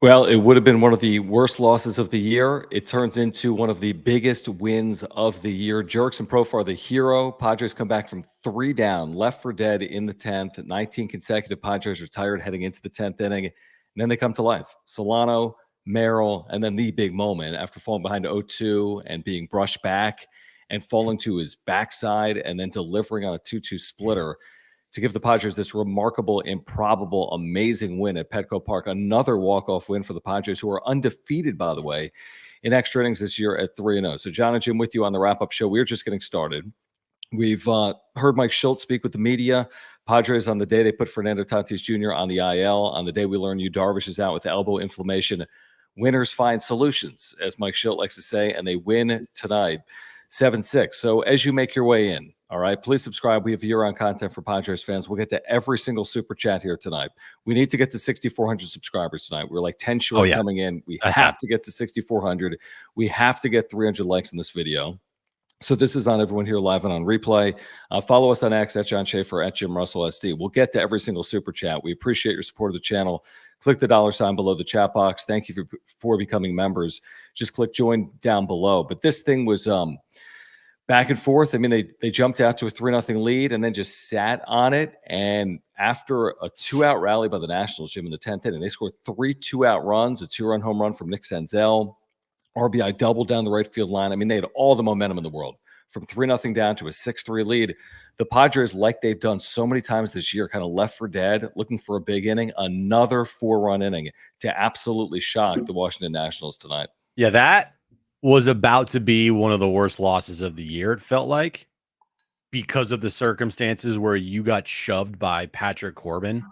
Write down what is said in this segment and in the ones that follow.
Well, it would have been one of the worst losses of the year. It turns into one of the biggest wins of the year. Jurickson Profar, the hero. Padres come back from 3 down, left for dead in the 10th. 19 consecutive Padres retired heading into the 10th inning. And then they come to life. Solano, Merrill, and then the big moment after falling behind 0-2 and being brushed back and falling to his backside and then delivering on a 2-2 splitter to give the Padres this remarkable, improbable, amazing win at Petco Park. Another walk-off win for the Padres, who are undefeated, by the way, in extra innings this year at 3-0. So John and Jim with you on the wrap-up show. We're just getting started. We've heard Mike Schultz speak with the media. Padres, on the day they put Fernando Tatis Jr. on the IL, on the day we learn Yu Darvish is out with elbow inflammation, winners find solutions, as Mike Schultz likes to say, and they win tonight, 7-6. So as you make your way in, all right, please subscribe. We have year-round content for Padres fans. We'll get to every single super chat here tonight. We need to get to 6,400 subscribers tonight. We're like 10 short coming in. We have to get to 6,400. We have to get 300 likes in this video. So this is on everyone here live and on replay. Follow us on X at John Schaefer, at Jim Russell SD. We'll get to every single super chat. We appreciate your support of the channel. Click the $ below the chat box. Thank you for becoming members. Just click join down below. But this thing was back and forth. I mean, they jumped out to a 3-0 lead and then just sat on it. And after a 2-out rally by the Nationals, Jim, in the 10th inning, they scored 3 2-out runs, a 2-run home run from Nick Senzel, RBI double down the right field line. I mean, they had all the momentum in the world from 3-0 down to a 6-3 lead. The Padres, like they've done so many times this year, kind of left for dead, looking for a big inning, another 4-run inning to absolutely shock the Washington Nationals tonight. Yeah, that was about to be one of the worst losses of the year, it felt like, because of the circumstances where you got shoved by Patrick Corbin.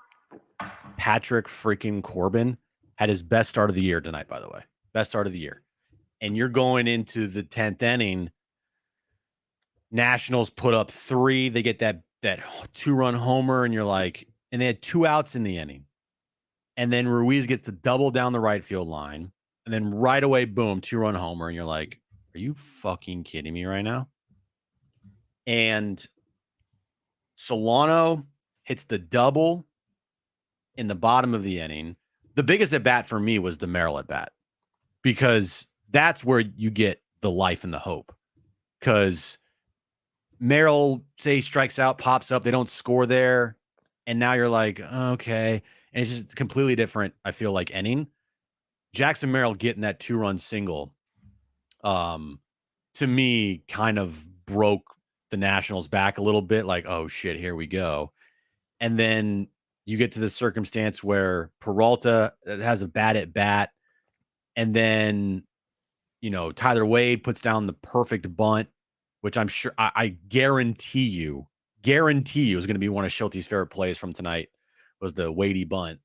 Patrick freaking Corbin had his best start of the year tonight, by the way. Best start of the year. And you're going into the 10th inning. Nationals put up 3. They get that 2-run homer, and you're like, and they had 2 outs in the inning. And then Ruiz gets to double down the right field line. And then right away, boom, 2-run homer. And you're like, are you fucking kidding me right now? And Solano hits the double in the bottom of the inning. The biggest at bat for me was the Merrill at bat, because that's where you get the life and the hope. Because Merrill, say, strikes out, pops up, they don't score there. And now you're like, okay. And it's just completely different, I feel like, inning. Jackson Merrill getting that 2-run single, to me, kind of broke the Nationals back a little bit. Like, oh, shit, here we go. And then you get to the circumstance where Peralta has a bad at bat. And then, you know, Tyler Wade puts down the perfect bunt, which I'm sure, I guarantee you is going to be one of Schulte's favorite plays from tonight, was the Wadey bunt.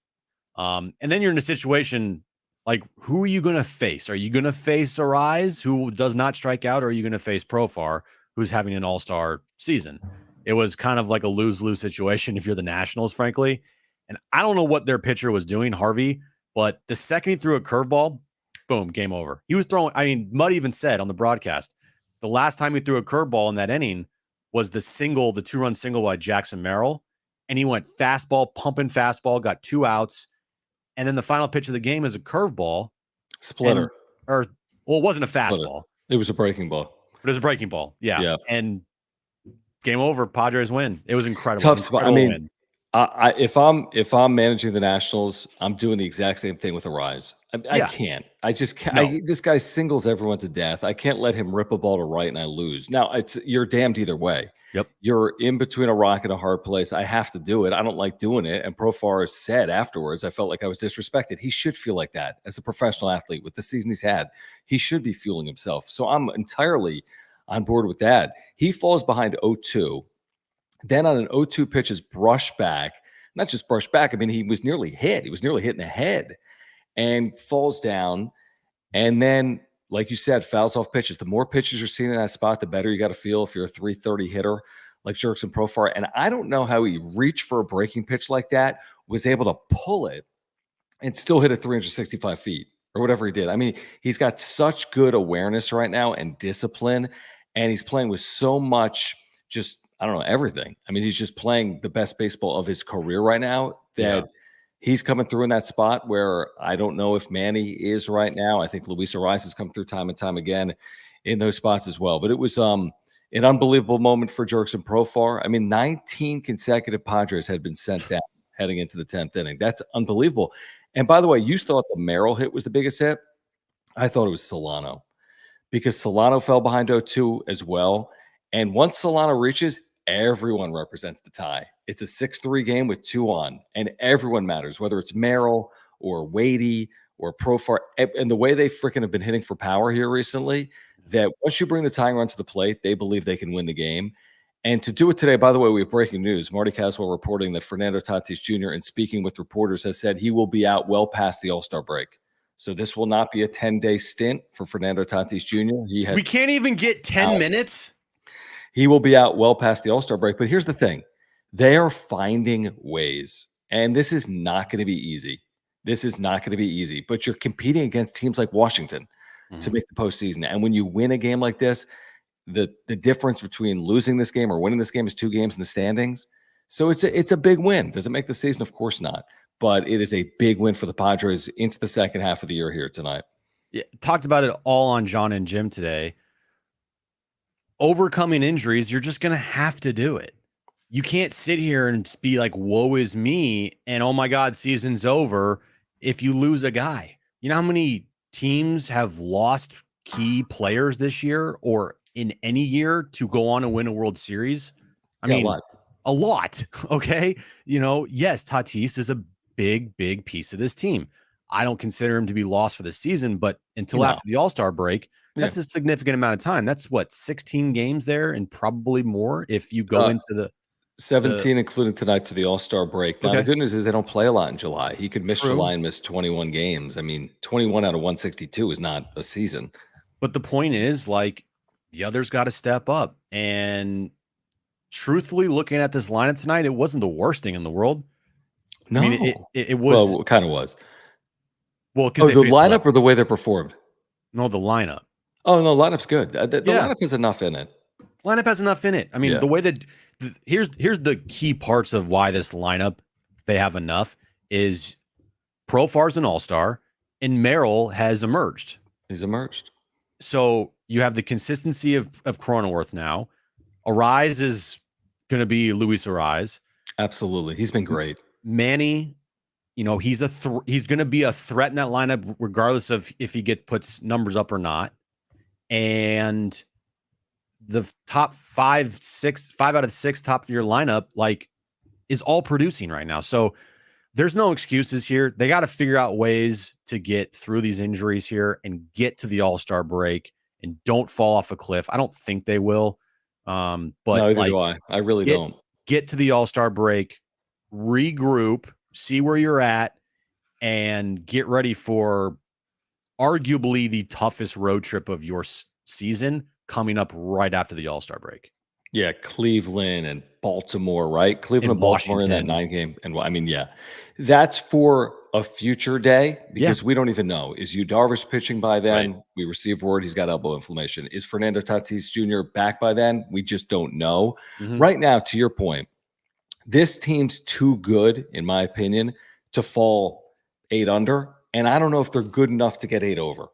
And then you're in a situation like, who are you going to face? Are you going to face Arise, who does not strike out, or are you going to face Profar, who's having an all-star season? It was kind of like a lose-lose situation if you're the Nationals, frankly. And I don't know what their pitcher was doing, Harvey, but the second he threw a curveball, boom, game over. He was throwing, I mean, Mudd even said on the broadcast, the last time he threw a curveball in that inning was the 2-run single by Jackson Merrill. And he went fastball, pumping fastball, got 2 outs. And then the final pitch of the game is a curveball. Splitter. Well, it wasn't a fastball. It was a breaking ball. But it was a breaking ball. Yeah. And game over, Padres win. It was incredible. Tough spot. I mean, if I'm managing the Nationals, I'm doing the exact same thing with Arise. I can't. I just can't. No. This guy singles everyone to death. I can't let him rip a ball to right and I lose. Now, you're damned either way. Yep. You're in between a rock and a hard place. I have to do it. I don't like doing it. And Profar said afterwards, I felt like I was disrespected. He should feel like that as a professional athlete with the season he's had. He should be fueling himself. So I'm entirely on board with that. He falls behind 0-2. Then on an 0-2 pitch is brushed back. Not just brushed back. I mean, he was nearly hit. He was nearly hit in the head and falls down. And then, like you said, fouls off pitches. The more pitches you're seeing in that spot, the better you got to feel if you're a 330 hitter like Jurickson Profar. And I don't know how he reached for a breaking pitch like that, was able to pull it, and still hit it 365 feet or whatever he did. I mean, he's got such good awareness right now and discipline, and he's playing with so much just, I don't know, everything. I mean, he's just playing the best baseball of his career right now that He's coming through in that spot where I don't know if Manny is right now. I think Luis Arias has come through time and time again in those spots as well. But it was an unbelievable moment for Jurickson Profar. I mean, 19 consecutive Padres had been sent down heading into the 10th inning. That's unbelievable. And by the way, you thought the Merrill hit was the biggest hit. I thought it was Solano, because Solano fell behind 0-2 as well. And once Solano reaches, everyone represents the tie. It's a 6-3 game with 2 on, and everyone matters, whether it's Merrill or Wadey or Profar. And the way they freaking have been hitting for power here recently, that once you bring the tying run to the plate, they believe they can win the game. And to do it today, by the way, we have breaking news. Marty Caswell reporting that Fernando Tatis Jr., in speaking with reporters, has said he will be out well past the All-Star break. So this will not be a 10-day stint for Fernando Tatis Jr. We can't even get 10 minutes. He will be out well past the All-Star break. But here's the thing. They are finding ways. And this is not going to be easy. This is not going to be easy. But you're competing against teams like Washington to make the postseason. And when you win a game like this, the difference between losing this game or winning this game is 2 games in the standings. So it's a big win. Does it make the season? Of course not. But it is a big win for the Padres into the second half of the year here tonight. Yeah, talked about it all on John and Jim today. Overcoming injuries, you're just going to have to do it. You can't sit here and be like, woe is me, and oh my God, season's over if you lose a guy. You know how many teams have lost key players this year or in any year to go on and win a World Series? I mean, a lot. Okay. Yes, Tatis is a big piece of this team. I don't consider him to be lost for the season, but until after the All-Star break, that's a significant amount of time. That's 16 games there and probably more if you go into the 17, including tonight, to the All-Star break. Now, the good news is they don't play a lot in July. He could miss July and miss 21 games. I mean, 21 out of 162 is not a season. But the point is, like, the others got to step up. And truthfully, looking at this lineup tonight, it wasn't the worst thing in the world. No. I mean, it was. Well, it kind of was. Well, because the lineup or the way they performed? No, the lineup. Oh, no, lineup's good. The lineup has enough in it. Lineup has enough in it. I mean, the way that here's the key parts of why this lineup they have enough is Profar's an all-star and Merrill has emerged. He's emerged. So you have the consistency of Cronenworth now. Arise is going to be Luis Arise. Absolutely. He's been great. Manny, he's going to be a threat in that lineup regardless of if he puts numbers up or not. And the top 5 out of 6 top of your lineup, is all producing right now. So there's no excuses here. They got to figure out ways to get through these injuries here and get to the All-Star break and don't fall off a cliff. I don't think they will. But neither do I. I really don't. Get to the All-Star break, regroup, see where you're at, and get ready for arguably the toughest road trip of your season coming up right after the All-Star break. Yeah, Cleveland and Baltimore, right? Cleveland and Baltimore in that 9-game. And I mean, that's for a future day because we don't even know. Is Yu Darvish pitching by then? Right. We received word he's got elbow inflammation. Is Fernando Tatis Jr. back by then? We just don't know. Right now, to your point, this team's too good, in my opinion, to fall 8 under. And I don't know if they're good enough to get 8 over.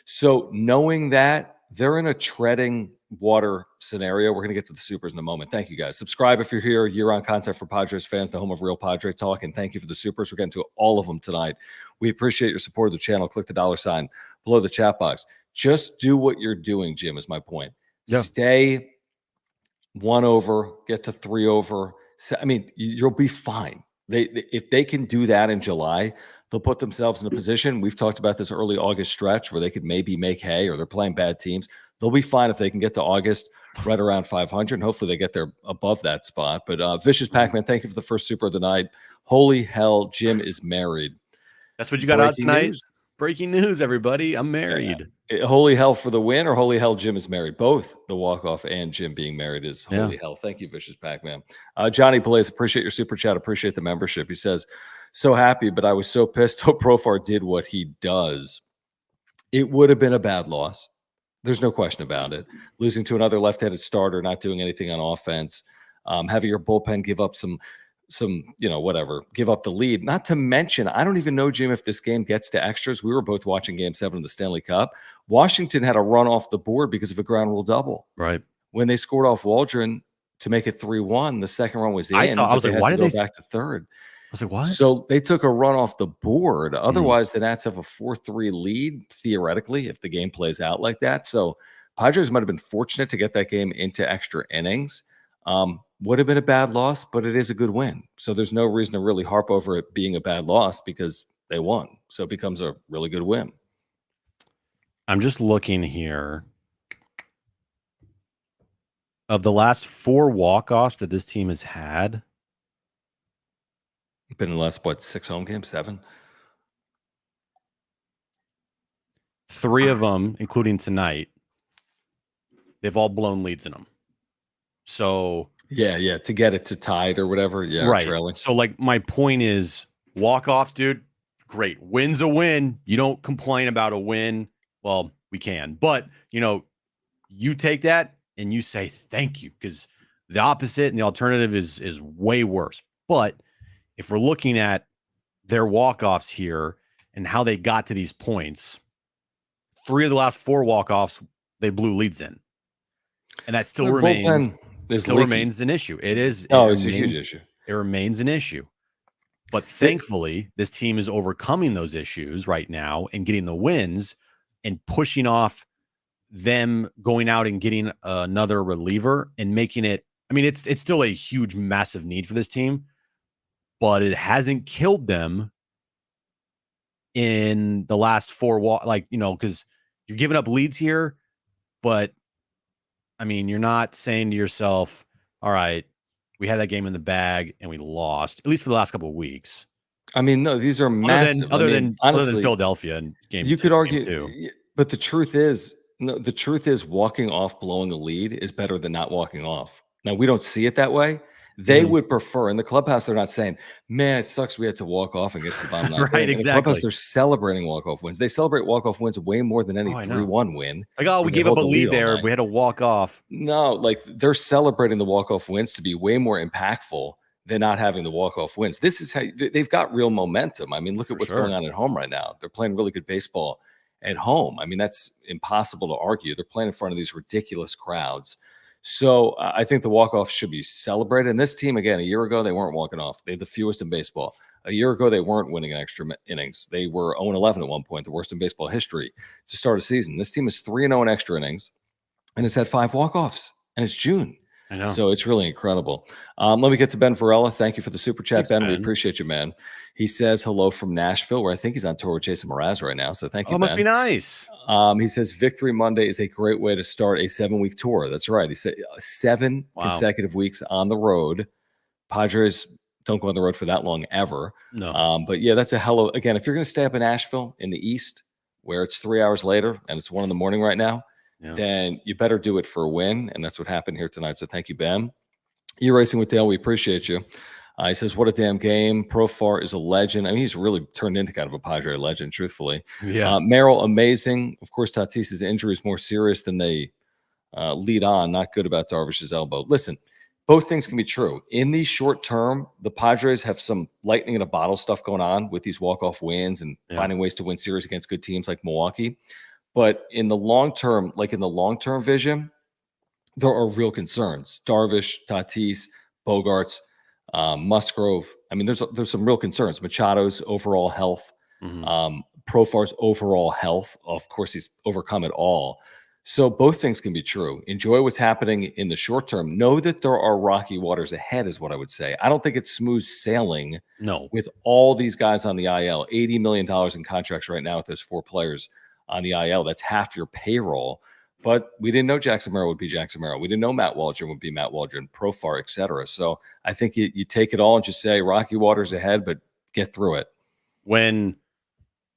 So knowing that, they're in a treading water scenario. We're going to get to the supers in a moment. Thank you, guys. Subscribe if you're here. Year-round content for Padres fans, the home of real Padre talk. And thank you for the supers. We're getting to all of them tonight. We appreciate your support of the channel. Click the $sign below the chat box. Just do what you're doing, Jim, is my point. Yeah. Stay 1 over, get to 3 over. I mean, you'll be fine. If they can do that in July, they'll put themselves in a position. We've talked about this early August stretch where they could maybe make hay, or they're playing bad teams. They'll be fine if they can get to August right around 500. And hopefully they get there above that spot. But Vicious Pac-Man, thank you for the first super of the night. Holy hell, Jim is married. That's what you got out tonight? Breaking news, everybody. I'm married. Yeah. Holy hell for the win, or holy hell Jim is married? Both the walk-off and Jim being married is holy hell. Thank you, Vicious Pac-Man. Johnny Blaze, appreciate your super chat. Appreciate the membership. He says, so happy, but I was so pissed how Profar did what he does. It would have been a bad loss. There's no question about it. Losing to another left-handed starter, not doing anything on offense, having your bullpen give up some some, whatever, give up the lead. Not to mention, I don't even know, Jim, if this game gets to extras. We were both watching Game 7 of the Stanley Cup. Washington had a run off the board because of a ground rule double. Right. When they scored off Waldron to make it 3-1, the second run was in. I was like, why did they go back to third? I was like, what? So they took a run off the board. Otherwise, the Nats have a 4-3 lead, theoretically, if the game plays out like that. So Padres might have been fortunate to get that game into extra innings. Would have been a bad loss, but it is a good win. So there's no reason to really harp over it being a bad loss because they won. So it becomes a really good win. I'm just looking here. Of the last 4 walk-offs that this team has had, been in the last, 6 home games? 7? 3 of them, including tonight, they've all blown leads in them. So yeah, to get it to tied or whatever. Yeah, right. Trailing. So like my point is, walk-offs, dude, great. Win's a win. You don't complain about a win. Well, we can, but you take that and you say thank you, because the opposite and the alternative is way worse. But if we're looking at their walk-offs here and how they got to these points, 3 of the last 4 walk-offs, they blew leads in. And that still remains an issue. It is. It's a huge issue. It remains an issue. But thankfully, this team is overcoming those issues right now and getting the wins and pushing off them going out and getting another reliever and making it. I mean, it's still a huge, massive need for this team, but it hasn't killed them in the last 4 because you're giving up leads here, but I mean, you're not saying to yourself, all right, we had that game in the bag and we lost, at least for the last couple of weeks. I mean, no, these are massive. Other than Philadelphia and game. You could argue, but the truth is, walking off blowing a lead is better than not walking off. Now, we don't see it that way. They would prefer, in the clubhouse, they're not saying, man, it sucks we had to walk off against the bottom 9. Right, exactly. In the clubhouse, they're celebrating walk-off wins. They celebrate walk-off wins way more than any 3-1 win. Like, we gave up a lead there. We had to walk off. No, like they're celebrating the walk-off wins to be way more impactful than not having the walk-off wins. This is how they've got real momentum. I mean, look at what's going on at home right now. They're playing really good baseball at home. I mean, that's impossible to argue. They're playing in front of these ridiculous crowds. So I think the walk-off should be celebrated. And this team, again, a year ago, they weren't walking off. They had the fewest in baseball. A year ago, they weren't winning in extra innings. They were 0-11 at one point, the worst in baseball history to start a season. This team is 3-0 in extra innings and it's had 5 walk-offs. And it's June. I know. So it's really incredible. Let me get to Ben Varela. Thank you for the super chat, Ben. We appreciate you, man. He says hello from Nashville, where I think he's on tour with Jason Mraz right now. So thank you, Ben. Must be nice. He says Victory Monday is a great way to start a 7-week tour. That's right. He said 7 consecutive weeks on the road. Padres don't go on the road for that long ever. No. But yeah, that's a hell of, again, if you're going to stay up in Nashville in the East, where it's 3 hours later and it's 1 a.m. right now, then you better do it for a win. And that's what happened here tonight. So thank you, Ben. You're Racing with Dale. We appreciate you. He says, what a damn game. Profar is a legend. I mean, he's really turned into kind of a Padre legend, truthfully. Yeah. Merrill, amazing. Of course, Tatis's injury is more serious than they lead on. Not good about Darvish's elbow. Listen, both things can be true. In the short term, the Padres have some lightning in a bottle stuff going on with these walk-off wins and finding ways to win series against good teams like Milwaukee. But in the long term, vision, there are real concerns. Darvish, Tatis, Bogarts, Musgrove. I mean, there's some real concerns. Machado's overall health, Profar's overall health. Of course, he's overcome it all. So both things can be true. Enjoy what's happening in the short term. Know that there are rocky waters ahead is what I would say. I don't think it's smooth sailing with all these guys on the IL. $80 million in contracts right now with those 4 players on the IL. That's half your payroll. But we didn't know Jackson Merrill would be Jackson Merrill. We didn't know Matt Waldron would be Matt Waldron, Profar, et cetera. So I think you take it all and just say rocky waters ahead, but get through it. When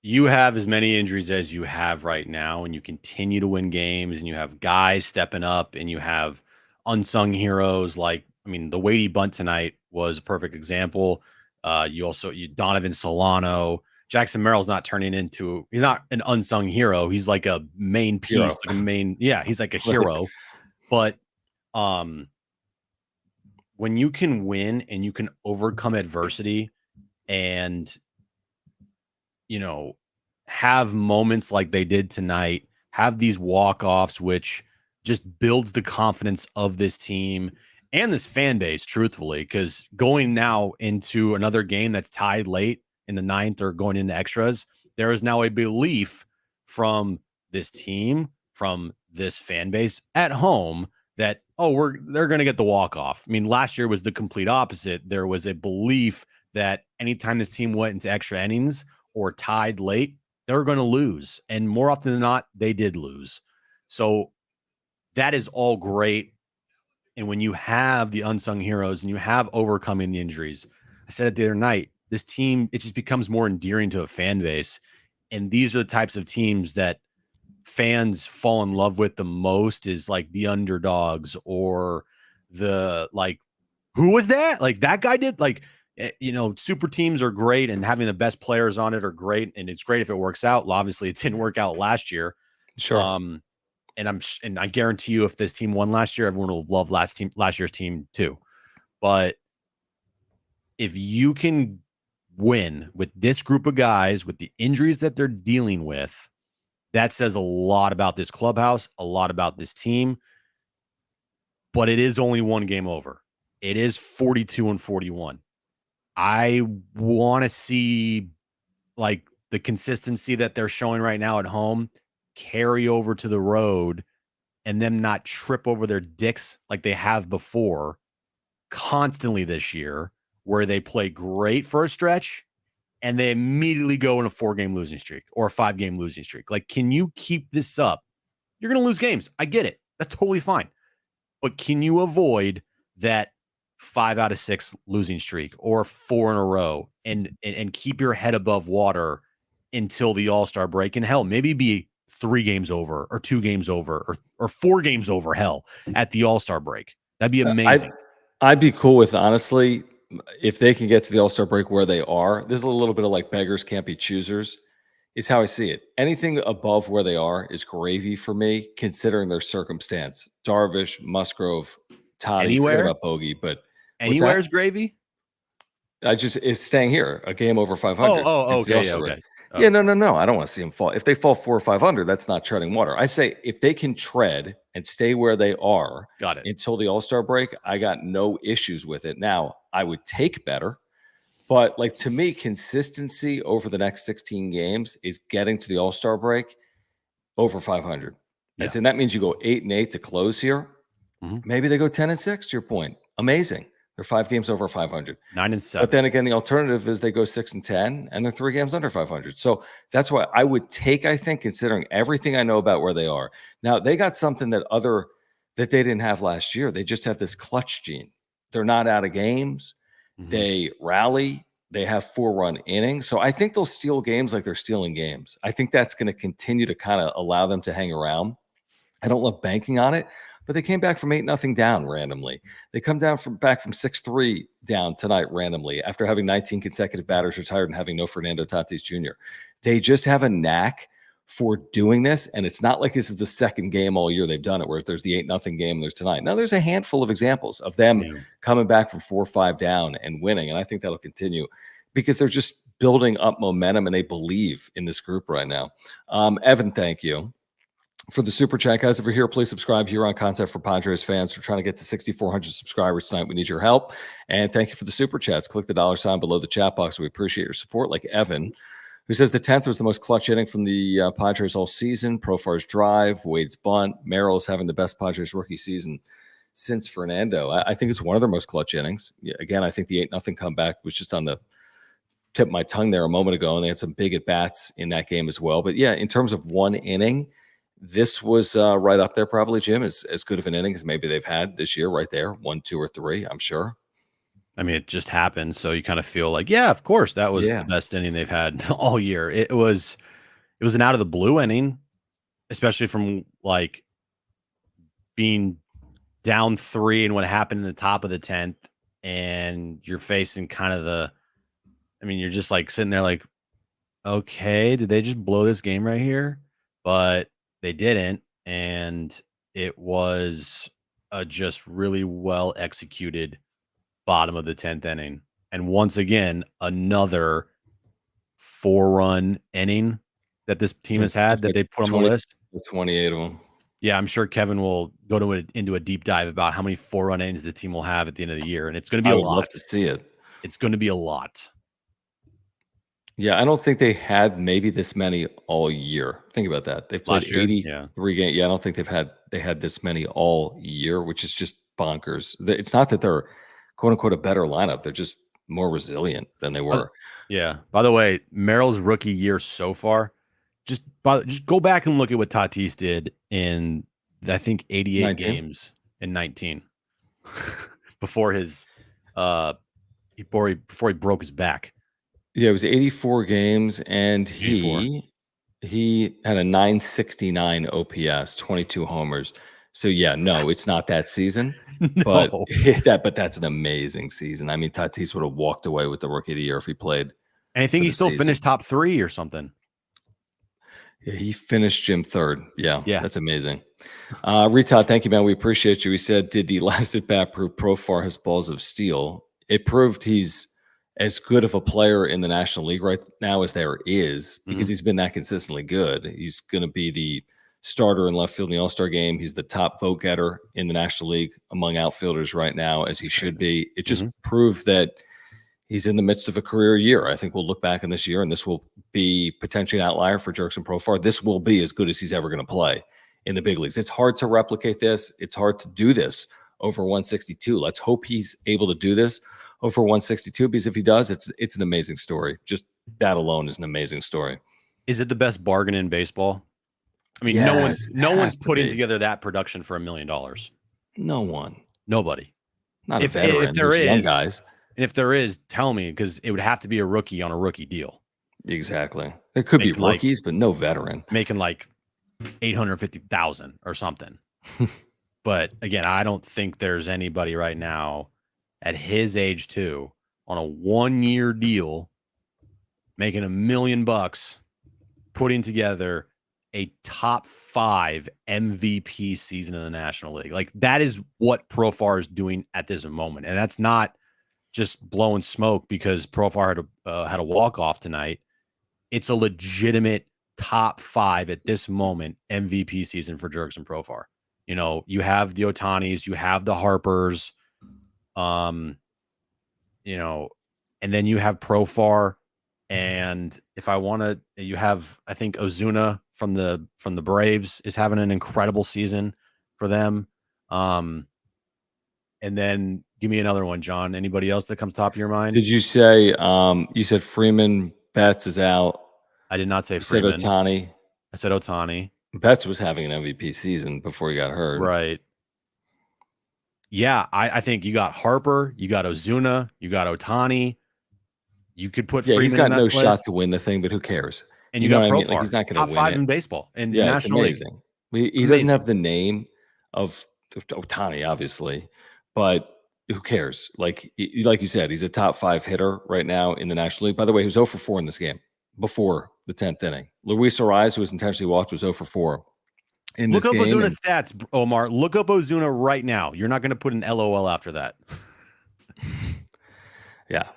you have as many injuries as you have right now and you continue to win games and you have guys stepping up and you have unsung heroes the weighty bunt tonight was a perfect example. Donovan Solano. Jackson Merrill's not he's not an unsung hero. He's like a main piece, he's like a hero. But when you can win and you can overcome adversity and, you know, have moments like they did tonight, have these walk-offs, which just builds the confidence of this team and this fan base, truthfully, because going now into another game that's tied late in the ninth or going into extras, there is now a belief from this team, from this fan base at home that, oh, they're going to get the walk-off. I mean, last year was the complete opposite. There was a belief that anytime this team went into extra innings or tied late, they were going to lose. And more often than not, they did lose. So that is all great. And when you have the unsung heroes and you have overcoming the injuries, I said it the other night, this team, it just becomes more endearing to a fan base. And these are the types of teams that fans fall in love with the most, is like the underdogs, or the, like, who was that? Like, that guy did, like, you know, super teams are great and having the best players on it are great. And it's great if it works out. Well, obviously it didn't work out last year. Sure. And I guarantee you, if this team won last year, everyone will love last year's team too. But if you can win with this group of guys, with the injuries that they're dealing with, that says a lot about this clubhouse, a lot about this team. But it is only one game over. It is 42-41. I want to see, like, the consistency that they're showing right now at home carry over to the road, and them not trip over their dicks like they have before constantly this year, where they play great for a stretch and they immediately go in a 4-game losing streak or a 5-game losing streak. Like, can you keep this up? You're going to lose games. I get it. That's totally fine. But can you avoid that 5 out of 6 losing streak or 4 in a row, and keep your head above water until the All-Star break? And hell, maybe be 3 games over or 2 games over or 4 games over, hell, at the All-Star break. That'd be amazing. I'd be cool with, honestly, if they can get to the All-Star break where they are. This is a little bit of like beggars can't be choosers, is how I see it. Anything above where they are is gravy for me, considering their circumstance. Darvish, Musgrove, Toddy, forget Anywhere, about Bogey, but what's anywhere's that? gravy. It's staying here, a game over 500. Okay, yeah, okay. Oh. Yeah, no. I don't want to see them fall. If they fall 4 or 500, that's not treading water. I say if they can tread and stay where they are Got it. until the All-Star break, I got no issues with it. Now, I would take better, but like, to me, consistency over the next 16 games is getting to the All-Star break over 500. Yeah. And that means you go 8-8 to close here. Mhm. Maybe they go 10-6 to your point. Amazing. They're 5 games over 500. 9-7. But then again, the alternative is they go 6-10 and they're 3 games under 500. So that's why I would take, I think, considering everything I know about where they are. Now, they got something that they didn't have last year. They just have this clutch gene. They're not out of games. Mhm. They rally. They have 4-run innings. So I think they'll steal games like they're stealing games. I think that's going to continue to kind of allow them to hang around. I don't love banking on it, but they came back from 8-0 down randomly. They come back from 6-3 down tonight randomly after having 19 consecutive batters retired and having no Fernando Tatis Jr. They just have a knack for doing this, and it's not like this is the second game all year they've done it, where there's the 8-0 game and there's tonight. Now, there's a handful of examples of them coming back from 4 or 5 down and winning, and I think that'll continue because they're just building up momentum and they believe in this group right now. Evan, thank you for the super chat, guys. If you're here, please subscribe here on Content for Padres fans. We're trying to get to 6,400 subscribers tonight. We need your help. And thank you for the super chats. Click the $ below the chat box. We appreciate your support. Like Evan, who says the 10th was the most clutch inning from the Padres all season. Profar's drive, Wade's bunt. Merrill's having the best Padres rookie season since Fernando. I think it's one of their most clutch innings. Again, I think the 8-0 comeback was just on the tip of my tongue there a moment ago, and they had some big at-bats in that game as well. But yeah, in terms of one inning, this was right up there, probably, Jim, as good of an inning as maybe they've had this year, right there, 1, 2, or 3, I'm sure. I mean, it just happened, so you kind of feel like, yeah, of course, that was the best inning they've had all year. It was an out of the blue inning, especially from like being down 3 and what happened in the top of the 10th, and you're facing kind of you're just like sitting there like, okay, did they just blow this game right here? But they didn't, and it was a just really well executed bottom of the 10th inning. And once again, another 4-run inning that this team has had that they put on the list. 28 of them. Yeah, I'm sure Kevin will go into a deep dive about how many 4-run innings the team will have at the end of the year, and it's going to be a lot. I would love to see it. It's going to be a lot. Yeah, I don't think they had maybe this many all year. Think about that. They've played 83 games. Yeah, I don't think they had this many all year, which is just bonkers. It's not that they're quote unquote a better lineup. They're just more resilient than they were. Yeah. By the way, Merrill's rookie year so far, just go back and look at what Tatis did in I think 88 19? games in 19 before his before he broke his back. Yeah, it was 84 games, and he had a 969 OPS, 22 homers. So yeah, no, it's not that season, but that's an amazing season. I mean, Tatis would have walked away with the Rookie of the Year if he played. And I think he still finished top 3 or something. Yeah, he finished Jim third. Yeah, that's amazing. Retod, thank you, man. We appreciate you. He said, did the last at bat prove Profar has balls of steel? It proved he's as good of a player in the National League right now as there is, because he's been that consistently good. He's going to be the starter in left field in the All-Star game. He's the top vote getter in the National League among outfielders right now, as he should be. It just proved that he's in the midst of a career year. I think we'll look back in this year, and this will be potentially an outlier for Jurickson Profar. This will be as good as he's ever going to play in the big leagues. It's hard to replicate this. It's hard to do this over 162. Let's hope he's able to do this over 162, because if he does, it's an amazing story. Just that alone is an amazing story. Is it the best bargain in baseball? I mean, no one's putting together that production for $1 million. No one. Nobody. Not a veteran. If there is, young guys. And if there is, tell me, because it would have to be a rookie on a rookie deal. Exactly. There could be rookies, but no veteran. Making like $850,000 or something. But again, I don't think there's anybody right now at his age too on a 1-year deal making $1 million, putting together a top 5 MVP season in the National League. Like, that is what Profar is doing at this moment. And that's not just blowing smoke because Profar had a walk-off tonight. It's a legitimate top 5 at this moment MVP season for Jurickson Profar. You know, you have the Otanis, you have the Harpers, you know, and then you have Profar. And if I want to, you have, I think Ozuna from the Braves is having an incredible season for them. And then give me another one, John. Anybody else that comes top of your mind? Did you say you said Freeman? Betts is out. I did not say Freeman. Said Ohtani. I said Ohtani. Betts was having an MVP season before he got hurt. Right. Yeah, I think you got Harper, you got Ozuna, you got Ohtani. You could put Freeman. He's got no list. shot to win the thing, but who cares? And you got Profar. I mean? Like, he's not going to win. Top 5 it. in baseball and National League. He doesn't have the name of Ohtani, obviously, but who cares? Like you said, he's a top 5 hitter right now in the National League. By the way, he was 0 for 4 in this game before the 10th inning. Luis Ariz, who was intentionally walked, was 0 for 4 in this game. Look up Ozuna's stats, Omar. Look up Ozuna right now. You're not going to put an LOL after that. Yeah.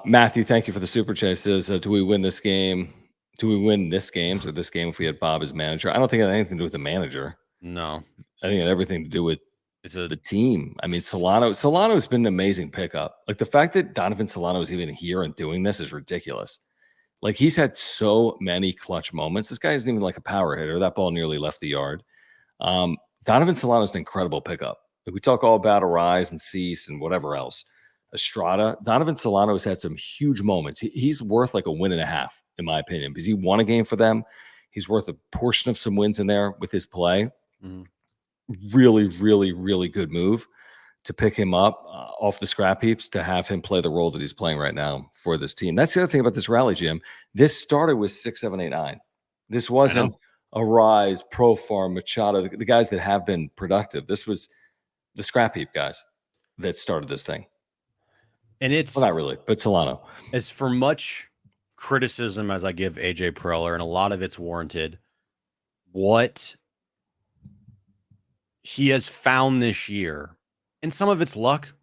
Matthew, thank you for the super chat. Says, do we win this game? Do we win this game? So this game, if we had Bob as manager, I don't think it had anything to do with the manager. No, I think it had everything to do with the team. I mean, Solano's been an amazing pickup. Like, the fact that Donovan Solano is even here and doing this is ridiculous. Like, he's had so many clutch moments. This guy isn't even like a power hitter. That ball nearly left the yard. Donovan Solano is an incredible pickup. Like, we talk all about Ariz and Cease and whatever else. Estrada, Donovan Solano has had some huge moments. He's worth like a win and a half, in my opinion, because he won a game for them. He's worth a portion of some wins in there with his play. Really, really, really good move to pick him up off the scrap heaps, to have him play the role that he's playing right now for this team. That's the other thing about this rally, Jim. This started with 6, 7, 8, 9. This wasn't Ariz, Profar, Machado, the guys that have been productive. This was the scrap heap guys that started this thing. And it's not really, but Solano. As for much criticism as I give AJ Preller, and a lot of it's warranted, what he has found this year, and some of it's luck,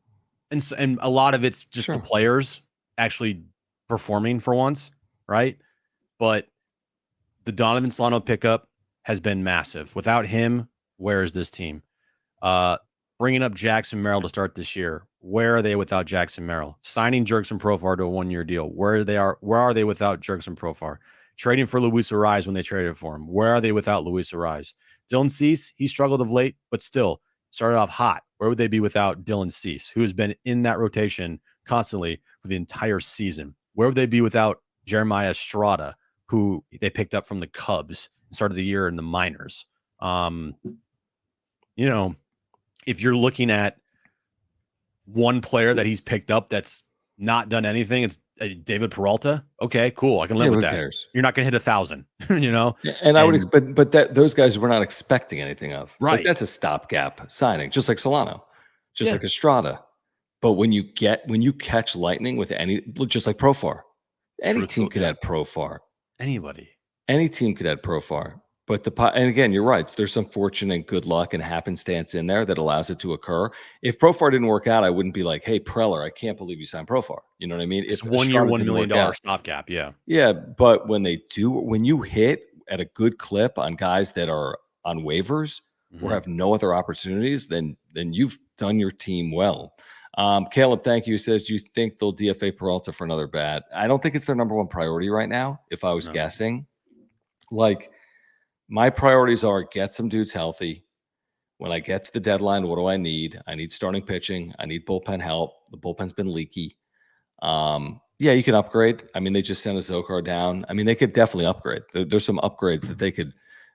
and a lot of it's just the players actually performing for once, right? But the Donovan Solano pickup has been massive. Without him, where is this team? Bringing up Jackson Merrill to start this year. Where are they without Jackson Merrill? Signing Jurickson Profar to a 1-year deal. Where are they without Jurickson Profar? Trading for Luis Ariz when they traded for him. Where are they without Luis Ariz? Dylan Cease, he struggled of late, but still started off hot. Where would they be without Dylan Cease, who has been in that rotation constantly for the entire season? Where would they be without Jeremiah Estrada, who they picked up from the Cubs and started the year in the minors? If you're looking at one player that he's picked up that's not done anything, it's David Peralta. Okay, cool. I can live with that. Cares? You're not going to hit 1,000, Yeah, and I would expect, but those guys we're not expecting anything of. Right. Like, that's a stopgap signing, just like Solano, just like Estrada. But when you catch lightning with just like Profar, any team could add Profar. Any team could add Profar. But and again, you're right. There's some fortune and good luck and happenstance in there that allows it to occur. If Profar didn't work out, I wouldn't be like, "Hey, Preller, I can't believe you signed Profar." You know what I mean? It's 1 year, $1 million stopgap. Yeah. Yeah, but when you hit at a good clip on guys that are on waivers or have no other opportunities, then you've done your team well. Caleb, thank you. Says, do you think they'll DFA Peralta for another bat? I don't think it's their number one priority right now. If I was guessing, my priorities are get some dudes healthy. When I get to the deadline, what do I need? I need starting pitching. I need bullpen help. The bullpen's been leaky. Yeah, you can upgrade. I mean, they just sent a Zokar down. I mean, they could definitely upgrade. There's some upgrades that they could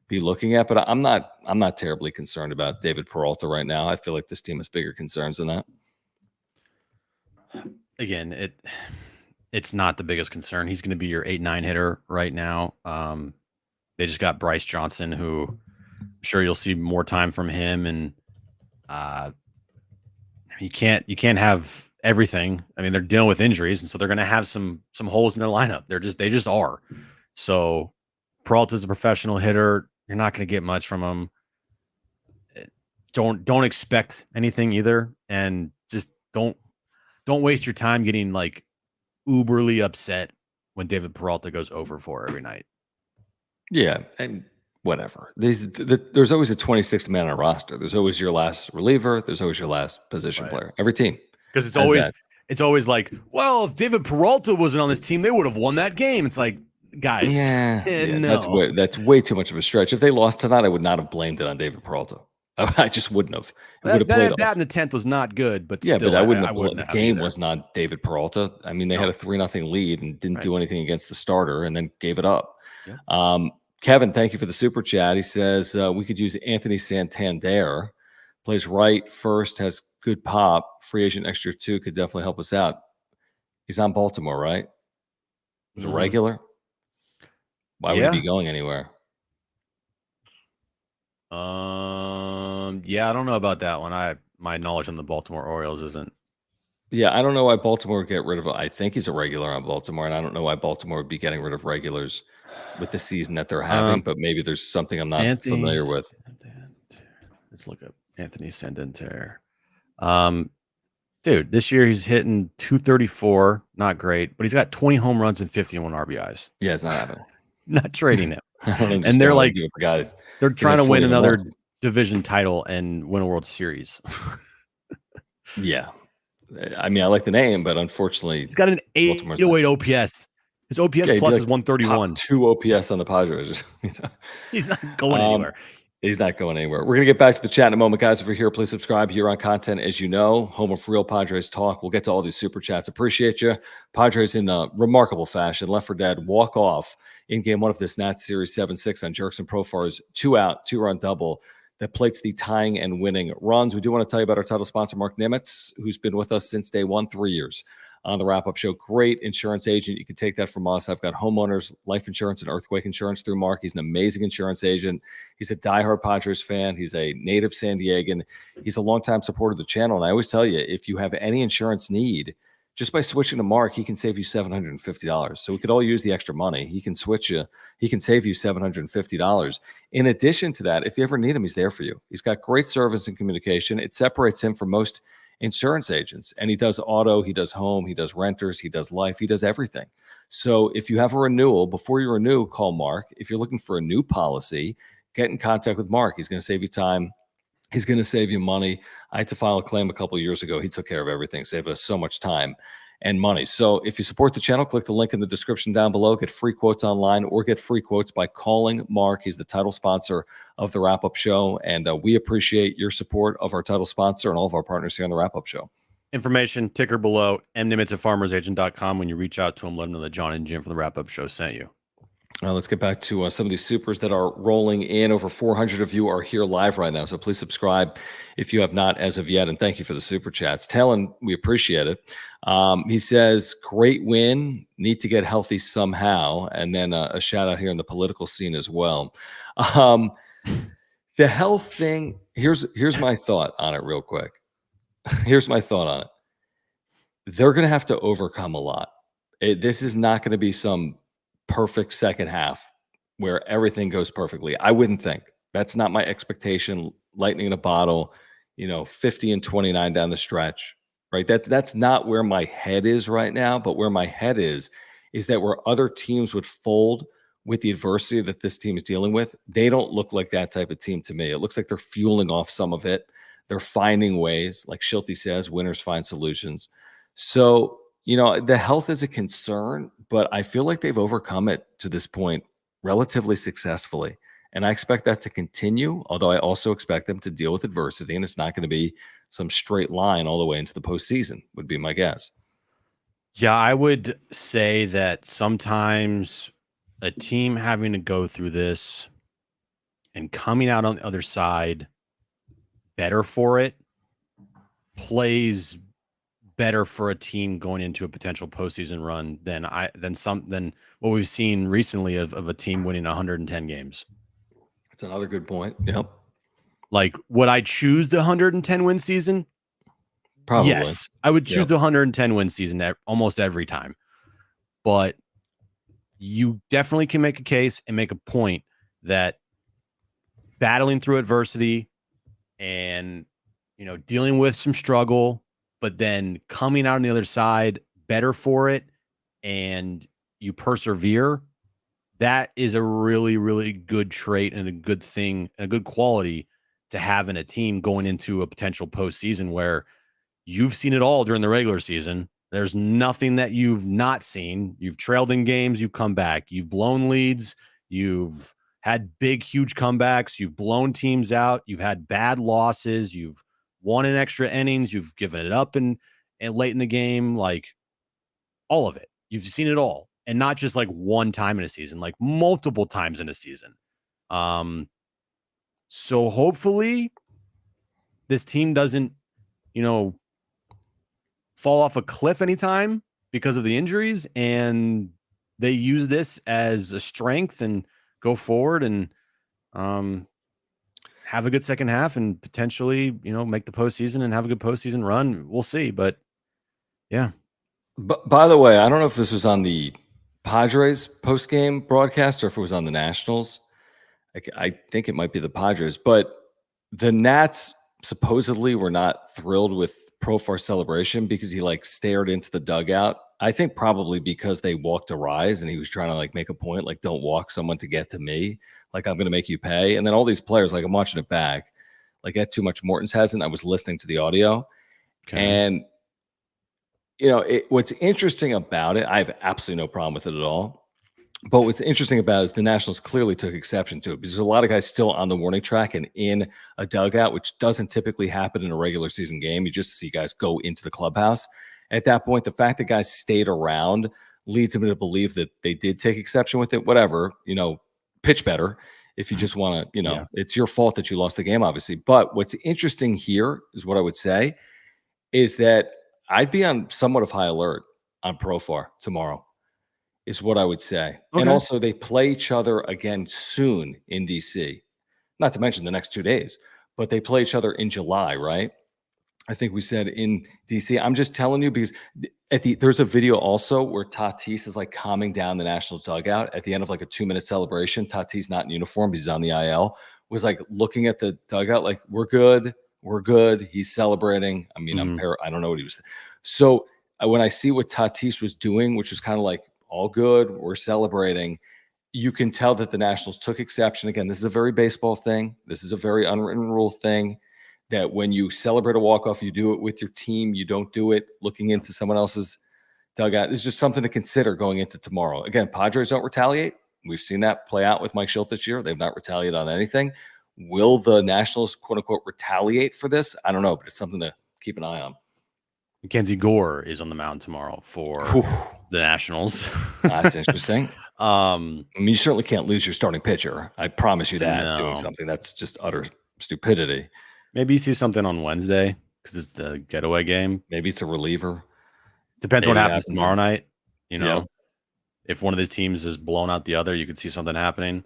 be looking at, but I'm not terribly concerned about David Peralta right now. I feel like this team has bigger concerns than that. Again, it's not the biggest concern. He's going to be your 8-9 hitter right now. They just got Bryce Johnson, who I'm sure you'll see more time from him, and you can't have everything. I mean, they're dealing with injuries, and so they're going to have some holes in their lineup. They just are. So Peralta's a professional hitter. You're not going to get much from him. Don't expect anything either, and just don't waste your time getting like uberly upset when David Peralta goes over 4 every night. Yeah, and whatever. There's always a 26th man on a roster. There's always your last reliever. There's always your last position player. Every team. Because it's always like, well, if David Peralta wasn't on this team, they would have won that game. It's like, guys, no. That's way too much of a stretch. If they lost tonight, I would not have blamed it on David Peralta. I just wouldn't have. That in the 10th was not good, but still, but I wouldn't have. The game was not David Peralta. I mean, they had a 3-0 lead and didn't do anything against the starter, and then gave it up. Yeah. Kevin, thank you for the super chat. He says we could use Anthony Santander. Plays right, first, has good pop. Free agent extra 2 could definitely help us out. He's on Baltimore, right? He's a regular. Why would he be going anywhere? Yeah, I don't know about that one. My knowledge on the Baltimore Orioles isn't. Yeah, I don't know why Baltimore would get rid of. I think he's a regular on Baltimore, and I don't know why Baltimore would be getting rid of regulars with the season that they're having. But maybe there's something I'm not familiar with. Let's look up Anthony Santander. Dude, this year he's hitting 234, not great, but he's got 20 home runs and 51 RBIs. Yeah, it's not happening. Not trading him. And they're like, guys, they're trying to win another division title and win a World Series. Yeah. I mean, I like the name, but unfortunately, he's got an 808 OPS. His OPS plus is 131. 2 OPS on the Padres. He's not going anywhere. He's not going anywhere. We're going to get back to the chat in a moment, guys. If you're here, please subscribe here on Content. As you know, home of real Padres talk. We'll get to all these super chats. Appreciate you. Padres in a remarkable fashion. Left for dead. Walk off in game 1 of this Nats series 7-6 on Jurickson Profar's 2-out, 2-run double that plates the tying and winning runs. We do want to tell you about our title sponsor, Mark Nitz, who's been with us since day 1, 3 years on the wrap-up show. Great insurance agent. You can take that from us. I've got homeowners, life insurance, and earthquake insurance through Mark. He's an amazing insurance agent. He's a diehard Padres fan. He's a native San Diegan. He's a longtime supporter of the channel. And I always tell you, if you have any insurance need, just by switching to Mark, he can save you $750. So we could all use the extra money. He can switch you. He can save you $750. In addition to that, if you ever need him, he's there for you. He's got great service and communication. It separates him from most insurance agents. And he does auto, he does home, he does renters, he does life, he does everything. So if you have a renewal, before you renew, call Mark. If you're looking for a new policy, get in contact with Mark. He's going to save you time. He's going to save you money. I had to file a claim a couple of years ago. He took care of everything, saved us so much time and money. So if you support the channel, click the link in the description down below. Get free quotes online or get free quotes by calling Mark. He's the title sponsor of the Wrap-Up Show, and we appreciate your support of our title sponsor and all of our partners here on the Wrap-Up Show. Information, ticker below, mnimitz@farmersagent.com. When you reach out to him, let him know that John and Jim from the Wrap-Up Show sent you. Let's get back to some of these supers that are rolling in. Over 400 of you are here live right now, so please subscribe if you have not as of yet, and thank you for the super chats. Talon, we appreciate it. He says, great win, need to get healthy somehow, and then a shout out here in the political scene as well. The health thing, here's my thought on it real quick. Here's my thought on it. They're going to have to overcome a lot. This is not going to be some perfect second half where everything goes perfectly. I wouldn't think. That's not my expectation. Lightning in a bottle, 50 and 29 down the stretch, right? That's not where my head is right now, but where my head is that where other teams would fold with the adversity that this team is dealing with, they don't look like that type of team to me. It looks like they're fueling off some of it. They're finding ways, like Schulte says, winners find solutions. So, the health is a concern, but I feel like they've overcome it to this point relatively successfully. And I expect that to continue, although I also expect them to deal with adversity, and it's not going to be some straight line all the way into the postseason, would be my guess. Yeah, I would say that sometimes a team having to go through this and coming out on the other side better for it plays better for a team going into a potential postseason run than what we've seen recently of a team winning 110 games. That's another good point. Yep. Like, would I choose the 110 win season? Probably. Yes, I would choose the 110 win season almost every time. But you definitely can make a case and make a point that battling through adversity and, dealing with some struggle, but then coming out on the other side better for it, and you persevere, that is a really, really good trait and a good thing, and a good quality to have in a team going into a potential postseason where you've seen it all during the regular season. There's nothing that you've not seen. You've trailed in games, you've come back, you've blown leads, you've had big, huge comebacks, you've blown teams out, you've had bad losses, you've won in extra innings, you've given it up and late in the game, like all of it. You've seen it all, and not just like one time in a season, like multiple times in a season. So hopefully this team doesn't, fall off a cliff anytime because of the injuries, and they use this as a strength and go forward and have a good second half and potentially, make the postseason and have a good postseason run. We'll see, but yeah. But by the way, I don't know if this was on the Padres post-game broadcast or if it was on the Nationals. I think it might be the Padres, but the Nats supposedly were not thrilled with Profar's celebration because he stared into the dugout. I think probably because they walked a rise and he was trying to make a point, don't walk someone to get to me. I'm going to make you pay. And then all these players, I'm watching it back, that too much Morton's hasn't. I was listening to the audio. Okay. And, what's interesting about it, I have absolutely no problem with it at all. But what's interesting about it is the Nationals clearly took exception to it because there's a lot of guys still on the warning track and in a dugout, which doesn't typically happen in a regular season game. You just see guys go into the clubhouse. At that point, the fact that guys stayed around leads them to believe that they did take exception with it. Whatever, pitch better if you just want to, It's your fault that you lost the game, obviously. But what's interesting here is what I would say is that I'd be on somewhat of high alert on Profar tomorrow. Is what I would say. Okay. And also they play each other again soon in DC, not to mention the next 2 days, but they play each other in July, right? I think we said in DC. I'm just telling you because there's a video also where Tatis is calming down the National dugout at the end of a 2-minute celebration. Tatis not in uniform, he's on the IL, was looking at the dugout we're good, we're good. He's celebrating. I mean, I don't know what he was. So when I see what Tatis was doing, which was kind of like, all good, we're celebrating, you can tell that the Nationals took exception. Again, this is a very baseball thing. This is a very unwritten rule thing, that when you celebrate a walk-off, you do it with your team. You don't do it looking into someone else's dugout. It's just something to consider going into tomorrow. Again, Padres don't retaliate. We've seen that play out with Mike Schilt this year. They've not retaliated on anything. Will the Nationals, quote unquote, retaliate for this? I don't know, but it's something to keep an eye on. Mackenzie Gore is on the mound tomorrow for the Nationals. That's interesting. I mean, you certainly can't lose your starting pitcher. I promise you that. Doing something that's just utter stupidity. Maybe you see something on Wednesday because it's the getaway game. Maybe it's a reliever. Depends what happens tomorrow night. You know, if one of the teams is blowing out the other, you could see something happening.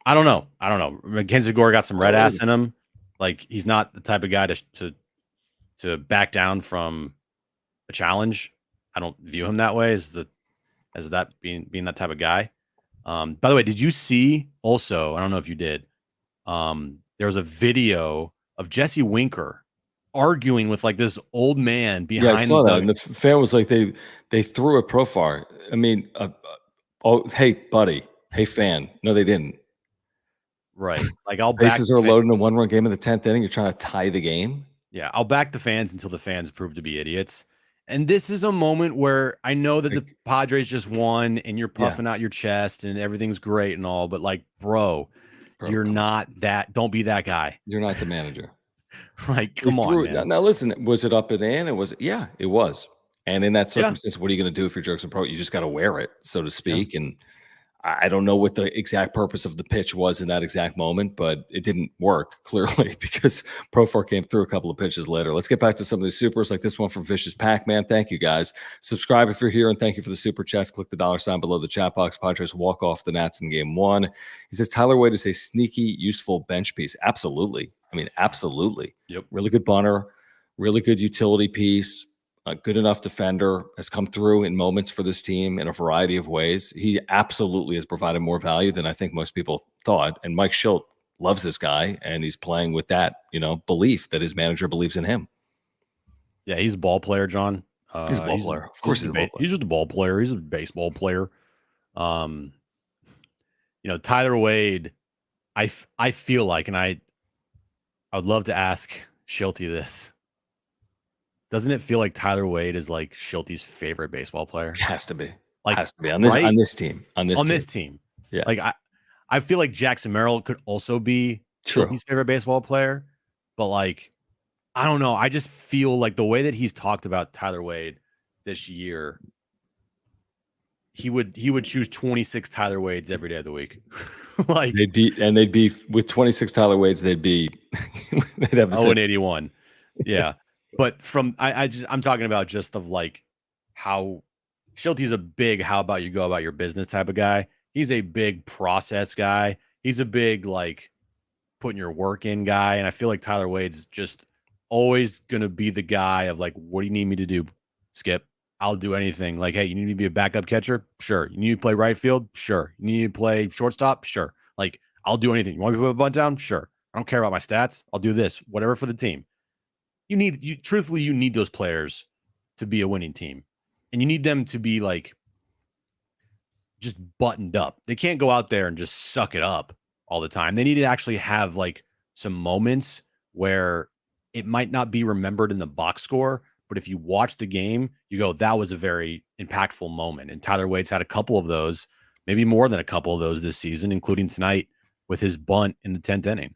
I don't know. Mackenzie Gore got some red ass in him. Like, he's not the type of guy to back down from a challenge. I don't view him that way as that being that type of guy. By the way, did you see also, I don't know if you did, there was a video of Jesse Winker arguing with like this old man behind. Yeah, I saw that. And the fan was like, they threw a Profar. I mean, hey, buddy. Hey, fan. No, they didn't. Right. Like, I'll bases are loaded in a 1-run game in the 10th inning. You're trying to tie the game. Yeah, I'll back the fans until the fans prove to be idiots. And this is a moment where I know that the Padres just won and you're puffing out your chest and everything's great and all, but like, bro, you're not that. Don't be that guy. You're not the manager. Like, come on, man. Now, listen, was it up and in? It was, it was. And in that circumstance, what are you going to do if you're Jurickson Profar? You just got to wear it, so to speak. Yeah. And I don't know what the exact purpose of the pitch was in that exact moment, but it didn't work clearly because Profar came through a couple of pitches later. Let's get back to some of these supers, like this one from Vicious Pac-Man. Thank you, guys. Subscribe if you're here, and thank you for the super chats. Click the $ below the chat box. Padres walk off the Nats in game 1. He says Tyler Wade is a sneaky, useful bench piece. Absolutely. I mean, absolutely. Yep. Really good bunter, really good utility piece. A good enough defender, has come through in moments for this team in a variety of ways. He absolutely has provided more value than I think most people thought. And Mike Schilt loves this guy, and he's playing with that, belief that his manager believes in him. Yeah, he's a ball player, John. He's a ball player. Of course he's a ball player. He's just a ball player. He's a baseball player. Tyler Wade, I feel like, and I would love to ask Schilty this. Doesn't it feel like Tyler Wade is like Schilte's favorite baseball player? It has to be. Like, has to be on this team. On this team. Yeah. Like, I feel like Jackson Merrill could also be Schilte's favorite baseball player, but like, I don't know. I just feel like the way that he's talked about Tyler Wade this year, he would choose 26 Tyler Wades every day of the week. Like, they'd be with 26 Tyler Wades, they'd have the 0-81. Yeah. But I'm talking about just of like how Schilte's a big, how about you go about your business type of guy. He's a big process guy. He's a big, like, putting your work in guy. And I feel like Tyler Wade's just always going to be the guy of like, what do you need me to do, Skip? I'll do anything. Like, hey, you need to be a backup catcher? Sure. You need to play right field? Sure. You need to play shortstop? Sure. Like, I'll do anything. You want me to put a bunt down? Sure. I don't care about my stats. I'll do this, whatever for the team. Truthfully, you need those players to be a winning team, and you need them to be like just buttoned up. They can't go out there and just suck it up all the time. They need to actually have like some moments where it might not be remembered in the box score, but if you watch the game, you go, that was a very impactful moment. And Tyler Wade's had a couple of those, maybe more than a couple of those this season, including tonight with his bunt in the 10th inning.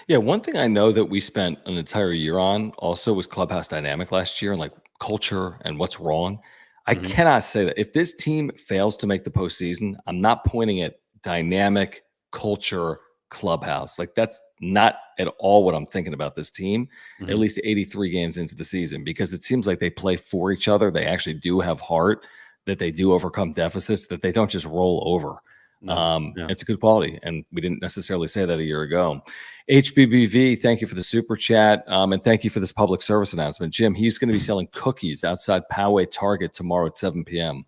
Yeah, one thing I know that we spent an entire year on also was clubhouse dynamic last year and like culture and what's wrong. I cannot say that. If this team fails to make the postseason, I'm not pointing at dynamic, culture, clubhouse. Like, that's not at all what I'm thinking about this team, at least 83 games into the season, because it seems like they play for each other. They actually do have heart, that they do overcome deficits, that they don't just roll over. It's a good quality, and we didn't necessarily say that a year ago. HBBV, thank you for the super chat, and thank you for this public service announcement. Jim, he's going to be selling cookies outside Poway Target tomorrow at 7 p.m.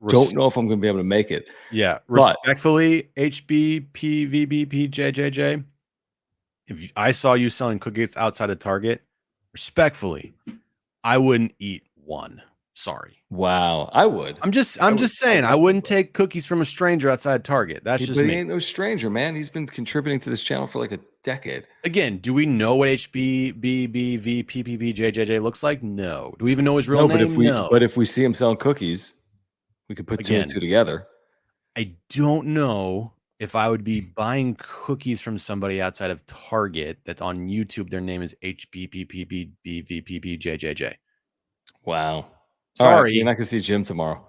Don't know if I'm going to be able to make it. Yeah, respectfully, HBPVBPJJJ, if I saw you selling cookies outside of Target, respectfully, I wouldn't eat one. Sorry. Wow, I would. I'm just saying, I wouldn't take cookies from a stranger outside Target. That's just But he me. ain't no stranger, man. He's been contributing to this channel for like a decade. Again, do we know what HBBBV looks like? No. Do we even know his real No, name? but if we see him selling cookies, we could put two and Again, two together. I don't know if I would be buying cookies from somebody outside of Target that's on YouTube. Their name is HBPPBVPPJJJ. Wow. All Sorry. right, you're not gonna see Jim tomorrow.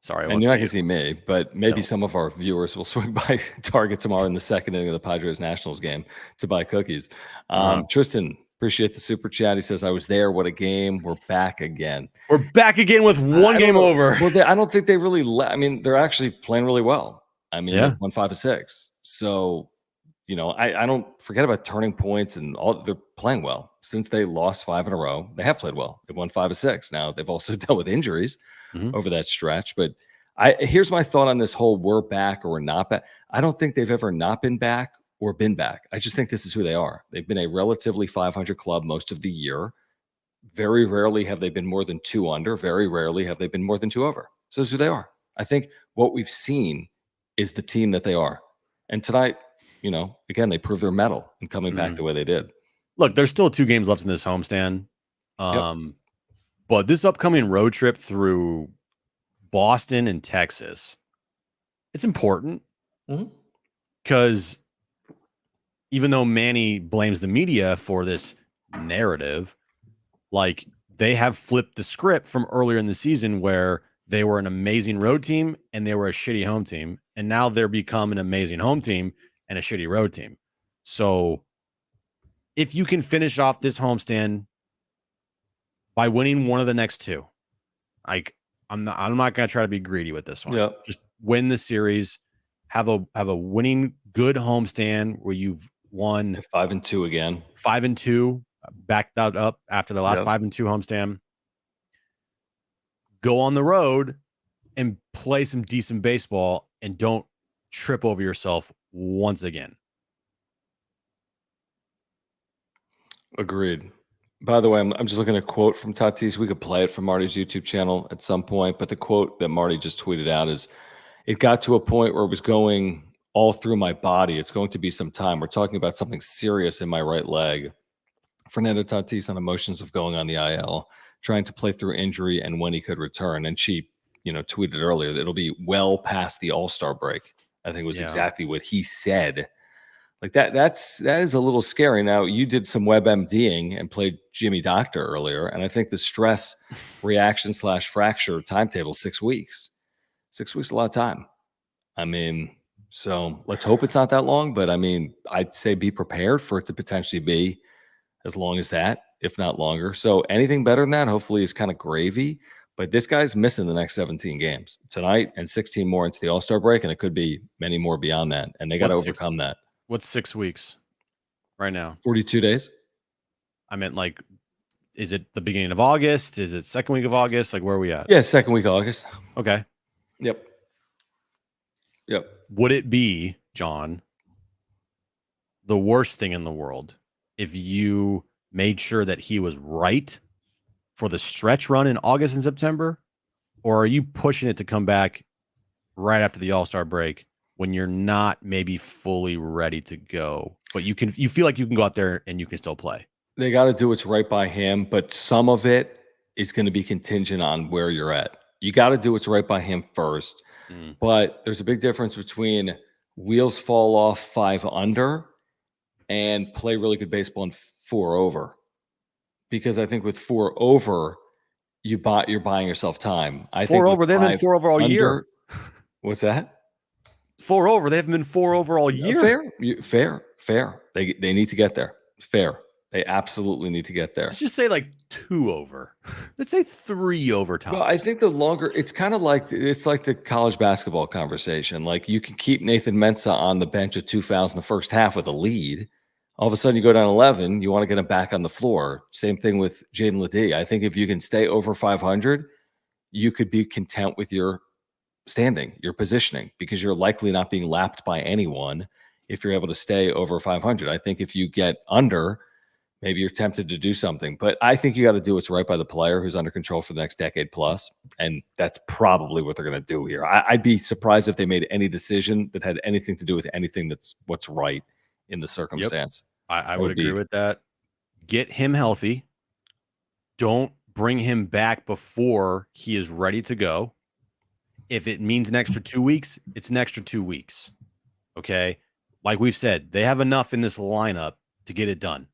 Sorry, And you're not gonna see me, but maybe some of our viewers will swing by Target tomorrow in the second inning of the Padres Nationals game to buy cookies. Tristan, appreciate the super chat. He says, "I was there. What a game. We're back again. We're back again with one game over." Well, I don't think they really. I mean, they're actually playing really well. I mean, Yeah. they've won 5 of 6. So, I don't forget about turning points and all. They're playing well since they lost 5 in a row. They have played well. They've won 5 of 6. Now they've also dealt with injuries over that stretch. But here's my thought on this whole "we're back" or "we're not back." I don't think they've ever not been back or been back. I just think this is who they are. They've been a relatively 500 club most of the year. Very rarely have they been more than 2 under. Very rarely have they been more than 2 over. So this is who they are. I think what we've seen is the team that they are. And tonight, again, they proved their mettle in coming back the way they did. Look, there's still 2 games left in this homestand. But this upcoming road trip through Boston and Texas, it's important because even though Manny blames the media for this narrative, like they have flipped the script from earlier in the season where they were an amazing road team and they were a shitty home team. And now they're become an amazing home team and a shitty road team. So if you can finish off this homestand by winning one of the next 2, like I'm not going to try to be greedy with this one. Just win the series, have a winning good homestand where you've won 5 and 2 again. 5 and 2, backed that up after the last 5 and 2 homestand. Go on the road and play some decent baseball and don't trip over yourself once again. Agreed. By the way, I'm just looking at a quote from Tatis. We could play it from Marty's YouTube channel at some point, but the quote that Marty just tweeted out is, "It got to a point where it was going all through my body. It's going to be some time. We're talking about something serious in my right leg." Fernando Tatis on emotions of going on the IL, trying to play through injury and when he could return. And she, tweeted earlier that it'll be well past the All-Star break. I think was exactly what he said. Like that is a little scary. Now, you did some WebMDing and played Jimmy Doctor earlier, and I think the stress reaction / fracture timetable 6 weeks. 6 weeks is a lot of time. I mean, so let's hope it's not that long, but I mean, I'd say be prepared for it to potentially be as long as that, if not longer. So anything better than that, hopefully, is kind of gravy. But this guy's missing the next 17 games tonight and 16 more into the All-Star break, and it could be many more beyond that. And they got to overcome that. What's 6 weeks right now? 42 days. I meant, like, is it the beginning of August? Is it second week of August? Like, where are we at? Yeah, second week of August. Okay. Yep. Would it be, John, the worst thing in the world if you made sure that he was right for the stretch run in August and September? Or are you pushing it to come back right after the All-Star break when you're not maybe fully ready to go, but you feel like you can go out there and you can still play? They got to do what's right by him, but some of it is going to be contingent on where you're at. You got to do what's right by him first. But there's a big difference between wheels fall off 5 under and play really good baseball in 4 over. Because I think with 4 over, you're buying yourself time. I 4 think over, they've been 4 over all year. What's that? 4 over, they haven't been 4 over all year. Fair. They need to get there. Fair. They absolutely need to get there. Let's just say like 2 over. Let's say 3 over tops. Well, I think the longer, it's kind of like, it's like the college basketball conversation. Like you can keep Nathan Mensah on the bench at 2 fouls in the first half with a lead. All of a sudden you go down 11, you want to get him back on the floor. Same thing with Jaden Ledee. I think if you can stay over 500, you could be content with your standing, your positioning, because you're likely not being lapped by anyone. if you're able to stay over 500. I think if you get under, maybe you're tempted to do something. But I think you got to do what's right by the player who's under control for the next decade plus. And that's probably what they're going to do here. I'd be surprised if they made any decision that had anything to do with anything that's what's right in the circumstance. Yep. I would agree with that. Get him healthy. Don't bring him back before he is ready to go. If it means an extra 2 weeks, it's an extra 2 weeks. Okay. Like we've said, they have enough in this lineup to get it done.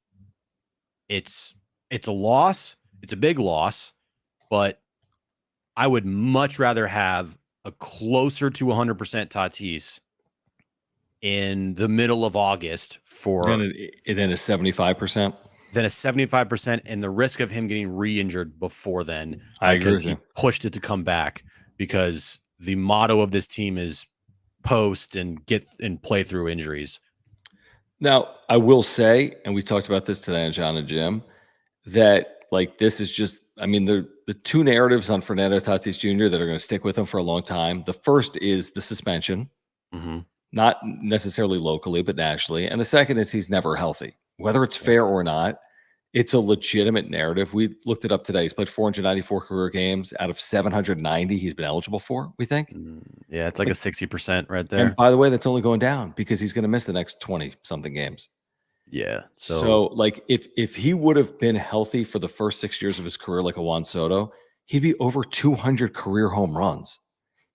It's a loss. It's a big loss, but I would much rather have a closer to 100% Tatis in the middle of August than a 75%. Than a 75% and the risk of him getting re-injured before then. I agree with he you. Pushed it to come back because the motto of this team is post and get and play through injuries. Now, I will say, and we talked about this today on John and Jim, that like this is just, I mean, the two narratives on Fernando Tatis Jr. that are going to stick with him for a long time. The first is the suspension, not necessarily locally, but nationally. And the second is he's never healthy. Whether it's fair or not, it's a legitimate narrative. We looked it up today. He's played 494 career games out of 790 he's been eligible for, we think. Yeah, it's like a 60% right there. And by the way, that's only going down because he's going to miss the next 20-something games. Yeah. So like if he would have been healthy for the first 6 years of his career like a Juan Soto, he'd be over 200 career home runs.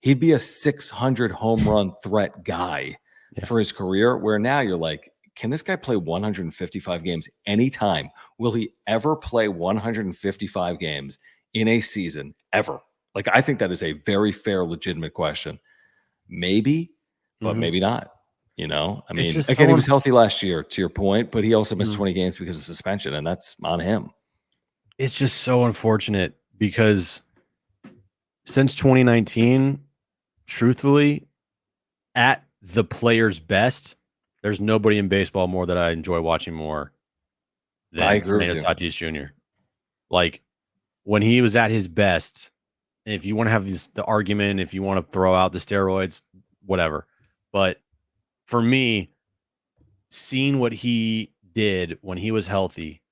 He'd be a 600 home run threat guy for his career, where now you're like, can this guy play 155 games anytime? Will he ever play 155 games in a season ever? Like, I think that is a very fair, legitimate question. Maybe, but maybe not. You know, I mean, again, he was healthy last year, to your point, but he also missed 20 games because of suspension, and that's on him. It's just so unfortunate because since 2019, truthfully, at the player's best, there's nobody in baseball more that I enjoy watching more than Fernando Tatis Jr. Like when he was at his best, and if you want to have the argument, if you want to throw out the steroids, whatever. But for me, seeing what he did when he was healthy,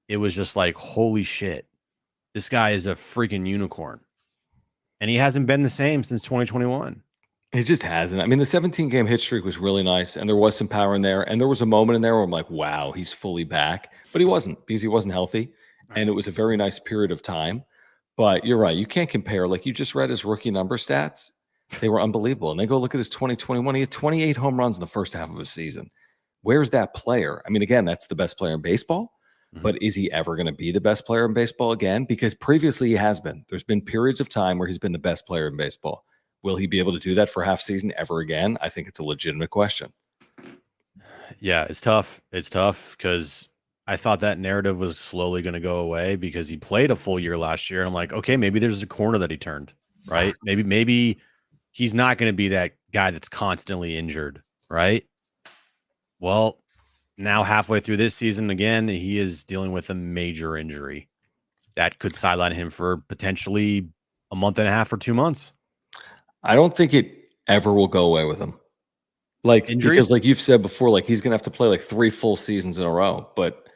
it was just like, holy shit, this guy is a freaking unicorn. And he hasn't been the same since 2021. He just hasn't. I mean, the 17-game hit streak was really nice, and there was some power in there. And there was a moment in there where I'm like, wow, he's fully back. But he wasn't, because he wasn't healthy. And it was a very nice period of time. But you're right. You can't compare. Like you just read his rookie number stats. They were unbelievable. And then go look at his 2021. He had 28 home runs in the first half of his season. Where's that player? I mean, again, that's the best player in baseball. But is he ever going to be the best player in baseball again? Because previously he has been. There's been periods of time where he's been the best player in baseball. Will he be able to do that for half season ever again? I think it's a legitimate question. Yeah, it's tough. It's tough because I thought that narrative was slowly going to go away because he played a full year last year. And I'm like, okay, maybe there's a corner that he turned, right? Maybe he's not going to be that guy that's constantly injured, right? Well, now halfway through this season, again, he is dealing with a major injury that could sideline him for potentially a month and a half or 2 months. I don't think it ever will go away with him. Like, injuries? Because like you've said before, like he's going to have to play like 3 full seasons in a row. But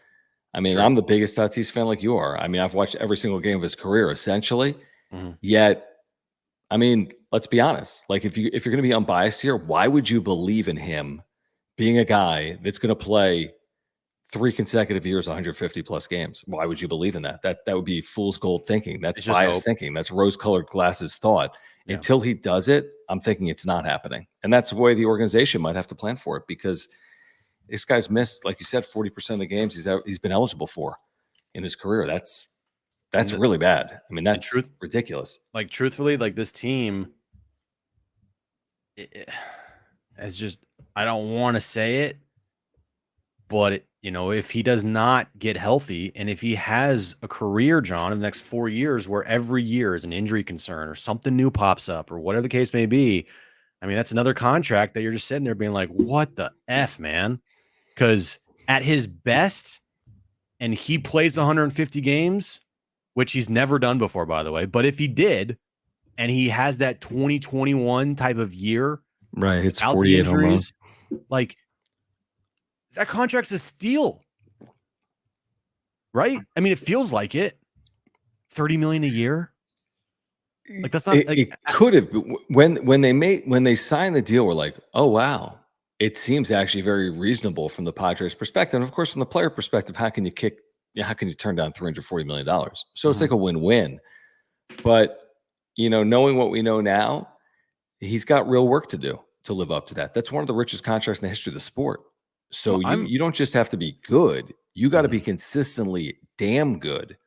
I mean, I'm the biggest Tatis fan like you are. I mean, I've watched every single game of his career essentially. Yet, I mean, let's be honest. Like if you're going to be unbiased here, why would you believe in him being a guy that's going to play 3 consecutive years, 150 plus games? Why would you believe in that? That would be fool's gold thinking. That's biased thinking. That's rose-colored glasses thought. Yeah. Until he does it, I'm thinking it's not happening. And that's the way the organization might have to plan for it, because this guy's missed, like you said, 40% of the games he's been eligible for in his career. That's really bad. I mean, that's ridiculous. Like, truthfully, like this team is just, I don't want to say it, but if he does not get healthy, and if he has a career, John, in the next 4 years where every year is an injury concern or something new pops up or whatever the case may be, I mean, that's another contract that you're just sitting there being like, what the F, man? Because at his best, and he plays 150 games, which he's never done before, by the way, but if he did, and he has that 2021 type of year, right, it's 48 home runs, like That contract's a steal, right? I mean, it feels like it. $30 million a year. Like that's not. It could have. But when they signed the deal, we're like, oh wow, it seems actually very reasonable from the Padres' perspective, and of course from the player perspective. How can you turn down $340 million? So it's like a win-win. But knowing what we know now, he's got real work to do to live up to that. That's one of the richest contracts in the history of the sport. So you don't just have to be good. You got to be consistently damn good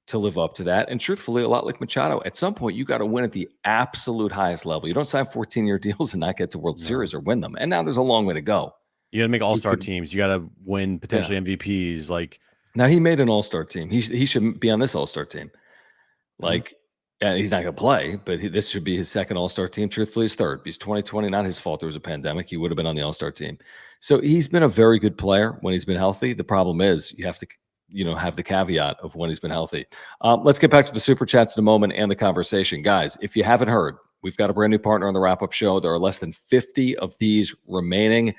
to live up to that. And truthfully, a lot like Machado, at some point, you got to win at the absolute highest level. You don't sign 14-year deals and not get to World Series or win them. And now there's a long way to go. You got to make all-star teams. You got to win potentially MVPs. Like now, he made an all-star team. He should be on this all-star team. Like, he's not going to play, but this should be his second all-star team. Truthfully, his third. He's 2020. Not his fault. There was a pandemic. He would have been on the all-star team. So he's been a very good player when he's been healthy. The problem is you have to have the caveat of when he's been healthy. Let's get back to the super chats in a moment and the conversation. Guys, if you haven't heard, we've got a brand new partner on the wrap-up show. There are less than 50 of these remaining.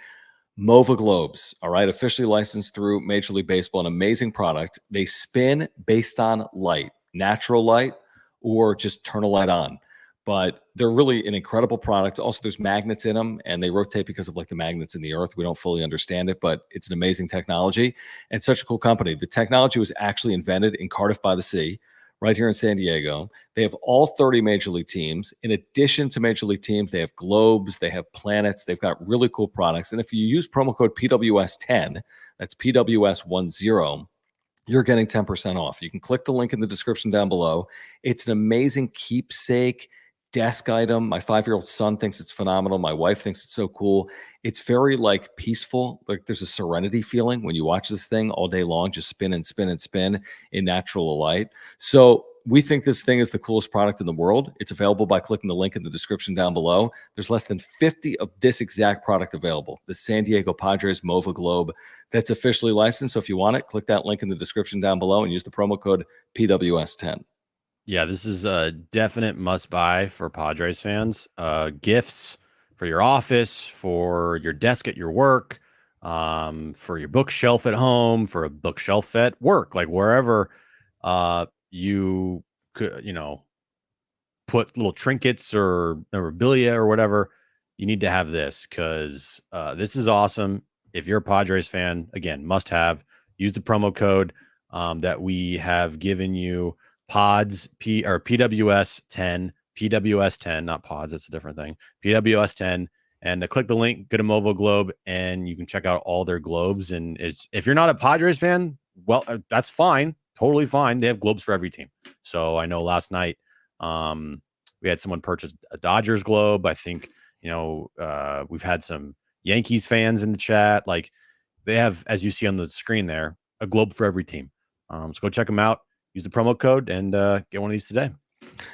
MOVA Globes, all right, officially licensed through Major League Baseball, an amazing product. They spin based on light, natural light, or just turn a light on. But they're really an incredible product. Also, there's magnets in them, and they rotate because of like the magnets in the earth. We don't fully understand it, but it's an amazing technology and such a cool company. The technology was actually invented in Cardiff by the Sea, right here in San Diego. They have all 30 Major League teams. In addition to Major League teams, they have globes, they have planets, they've got really cool products. And if you use promo code PWS10, that's PWS10, you're getting 10% off. You can click the link in the description down below. It's an amazing keepsake desk item. My 5-year-old son thinks it's phenomenal. My wife thinks it's so cool. It's very like peaceful. Like there's a serenity feeling when you watch this thing all day long, just spin and spin and spin in natural light. So we think this thing is the coolest product in the world. It's available by clicking the link in the description down below. There's less than 50 of this exact product available. The San Diego Padres MOVA Globe that's officially licensed. So if you want it, click that link in the description down below and use the promo code PWS10. Yeah, this is a definite must-buy for Padres fans. Gifts for your office, for your desk at your work, for your bookshelf at home, for a bookshelf at work, like wherever you could, put little trinkets or memorabilia or whatever. You need to have this because this is awesome. If you're a Padres fan, again, must have. Use the promo code that we have given you. Pods or PWS10, PWS10, not pods. That's a different thing. PWS10, and click the link, go to MOVA Globe, and you can check out all their globes. And if you're not a Padres fan, well, that's fine, totally fine. They have globes for every team. So I know last night we had someone purchase a Dodgers globe. I think we've had some Yankees fans in the chat. Like they have, as you see on the screen there, a globe for every team. So go check them out. Use the promo code and get one of these today.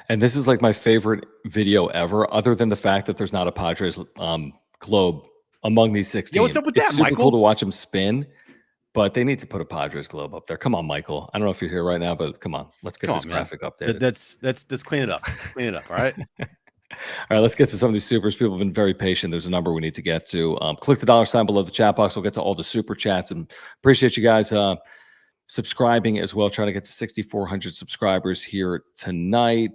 And this is like my favorite video ever, other than the fact that there's not a Padres globe among these 6 teams. Yeah, what's up with that, super Michael? Cool to watch them spin, but they need to put a Padres globe up there. Come on, Michael. I don't know if you're here right now, but come on. Let's get this graphic updated. Let's clean it up. Clean it up, all right? All right, let's get to some of these supers. People have been very patient. There's a number we need to get to. Click the $ below the chat box. We'll get to all the super chats, and appreciate you guys subscribing as well, trying to get to 6,400 subscribers here tonight.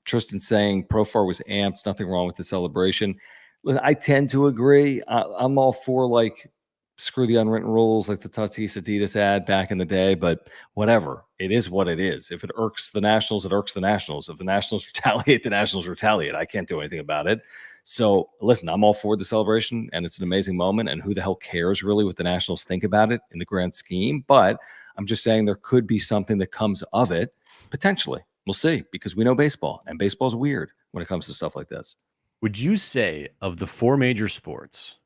Tristan saying Profar was amped. Nothing wrong with the celebration. Listen, I tend to agree. I'm all for like screw the unwritten rules, like the Tatis Adidas ad back in the day. But whatever, it is what it is. If it irks the Nationals, it irks the Nationals. If the Nationals retaliate, the Nationals retaliate. I can't do anything about it. So listen, I'm all for the celebration, and it's an amazing moment. And who the hell cares really what the Nationals think about it in the grand scheme? But I'm just saying there could be something that comes of it potentially. We'll see, because we know baseball, and baseball's weird when it comes to stuff like this. Would you say of the 4 major sports,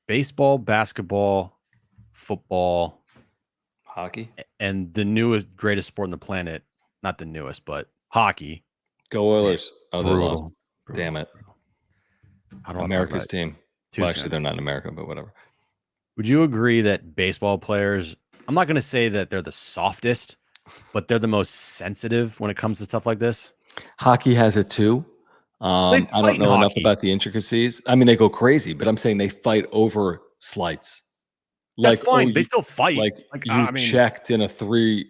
baseball, basketball, football, hockey, and the newest, greatest sport on the planet, not the newest, but hockey? Go Oilers. Oh, they lost. Brutal. Damn it. I don't America's team. Well, actually, soon. they're not in America, but whatever. Would you agree that baseball players, I'm not going to say that they're the softest, but they're the most sensitive when it comes to stuff like this? Hockey has it too. I don't know enough about the intricacies. I mean, they go crazy, but I'm saying they fight over slights. That's Like, fine. They still fight. like Like, you I mean, checked in a three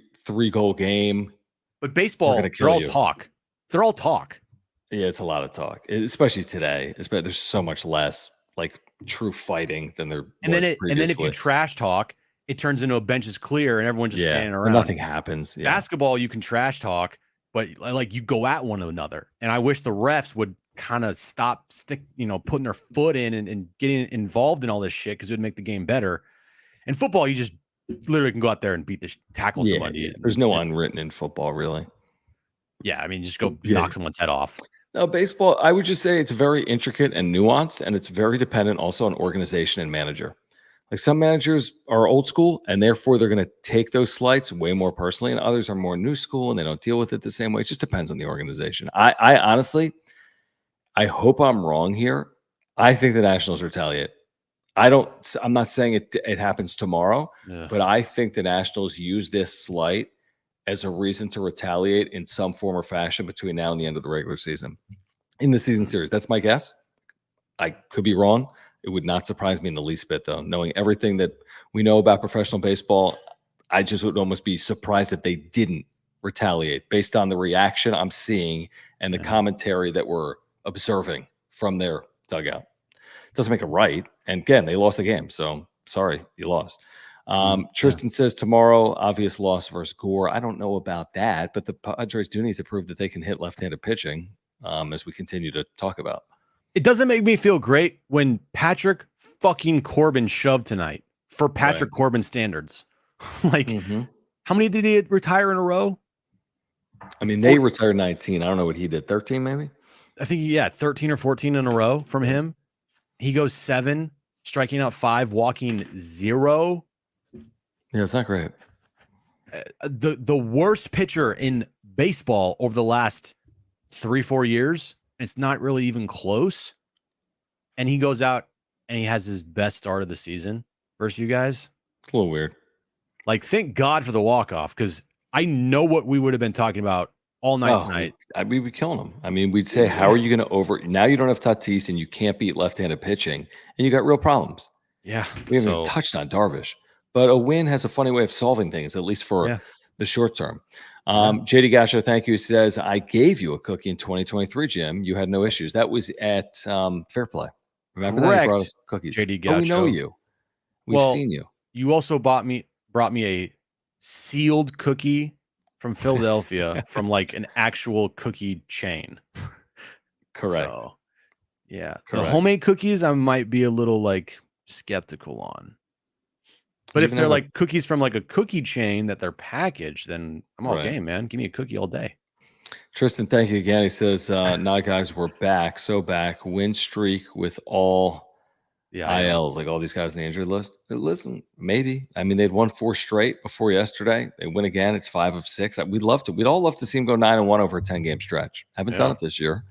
goal game. but We're gonna baseball, they're kill all you. talk. They're all talk. Yeah, it's a lot of talk, especially today. There's so much less like true fighting than there was And then if you previously. trash talk, it turns into a bench is clear and everyone's just Yeah, standing but around. nothing happens. Yeah, Basketball, you can trash talk, but like you go at one another. And I wish the refs would kind of stop putting their foot in and getting involved in all this shit because it would make the game better. In football, you just literally can go out there and tackle somebody. yeah. And There's no unwritten in football, really. yeah, I mean, just go Yeah. knock someone's head off. No, baseball, I would just say it's very intricate and nuanced, and it's very dependent also on organization and manager. Like some managers are old school, and therefore they're going to take those slights way more personally, and others are more new school and they don't deal with it the same way. It just depends on the organization. I honestly, I hope I'm wrong here. I think the Nationals retaliate. I'm not saying it happens tomorrow, Ugh. but I think the Nationals use this slight as a reason to retaliate in some form or fashion between now and the end of the regular season. In the season series. That's my guess. I could be wrong. It would not surprise me in the least bit, though. Knowing everything that we know about professional baseball, I just would almost be surprised that they didn't retaliate based on the reaction I'm seeing and the commentary that we're observing from their dugout. Doesn't make it right. And again, they lost the game. So sorry, you lost. Tristan says tomorrow, obvious loss versus Gore. I don't know about that, but the Padres do need to prove that they can hit left-handed pitching, as we continue to talk about. It doesn't make me feel great when Patrick fucking Corbin shoved tonight for Patrick Corbin standards. Like, how many did he retire in a row? I mean, they retired 19. I don't know what he did. 13, maybe? I think, 13 or 14 in a row from him. He goes 7, striking out 5, walking 0. Yeah, it's not great. The worst pitcher in baseball over the last 3-4 years. It's not really even close. And he goes out and he has his best start of the season versus you guys. It's a little weird. Like, thank God for the walk-off, because I know what we would have been talking about all night tonight. We'd be killing them. I mean, we'd say, how are you going to now you don't have Tatis and you can't beat left-handed pitching and you got real problems. Yeah. We haven't even touched on Darvish. But a win has a funny way of solving things, at least for the short term. JD Gasher, thank you, says, I gave you a cookie in 2023, Jim. You had no issues. That was at Fair Play. Remember that? You brought us cookies. JD Oh, we know Gasher. you. We've seen you. You also brought me a sealed cookie from Philadelphia from like an actual cookie chain. Correct. So, yeah. Correct. The homemade cookies I might be a little like skeptical on. But if they're like cookies from like a cookie chain that they're packaged, then I'm all game, man. Give me a cookie all day. Tristan, thank you again. He says, nah, guys, we're back. So back. Win streak with all ILs, like all these guys on the injury list. Listen, maybe. I mean, they'd won 4 straight before yesterday. They win again. It's 5 of 6. We'd love to. We'd all love to see them go 9-1 over a 10-game stretch. Haven't done it this year.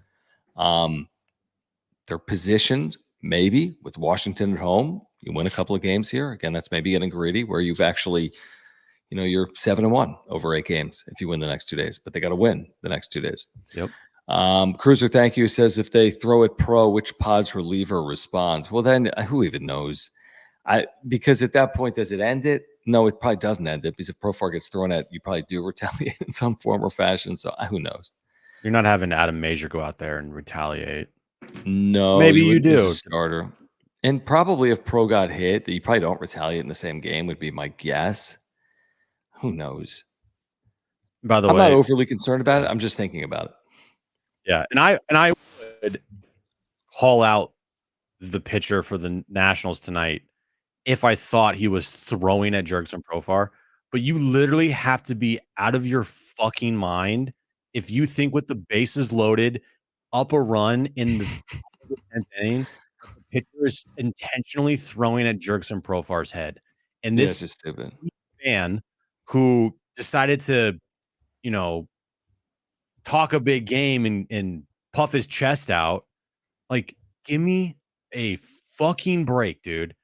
They're positioned maybe with Washington at home. You win a couple of games here. Again, that's maybe getting greedy where you've actually, you're 7-1 over 8 games if you win the next 2 days, but they got to win the next 2 days. Yep. Cruiser, thank you, says if they throw it pro, which Padres reliever responds? Well, then who even knows? Because at that point, does it end it? No, it probably doesn't end it because if Profar gets thrown at, you probably do retaliate in some form or fashion. So who knows? You're not having Adam Major go out there and retaliate. No, maybe you do. Starter. And probably if Pro got hit, you probably don't retaliate in the same game would be my guess. Who knows? By the way, I'm not overly concerned about it. I'm just thinking about it. Yeah, and I would call out the pitcher for the Nationals tonight if I thought he was throwing at Jurickson Profar. But you literally have to be out of your fucking mind if you think with the bases loaded, up a run in the 10th inning, the pitcher is intentionally throwing at Jurickson Profar's head. And this just stupid fan who decided to, talk a big game and puff his chest out, like, give me a fucking break, dude.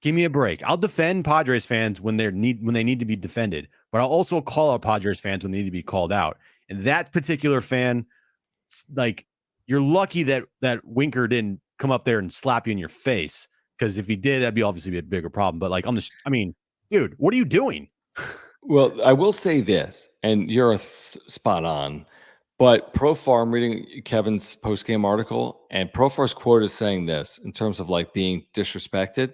Give me a break. I'll defend Padres fans when they need to be defended, but I'll also call out Padres fans when they need to be called out. And that particular fan, like, you're lucky that Winker didn't come up there and slap you in your face, Because if he did, that'd be obviously a bigger problem. But like dude, what are you doing? Well, I will say this, and you're spot on, but Profar, I'm reading Kevin's post-game article, and Profar's quote is saying this in terms of like being disrespected.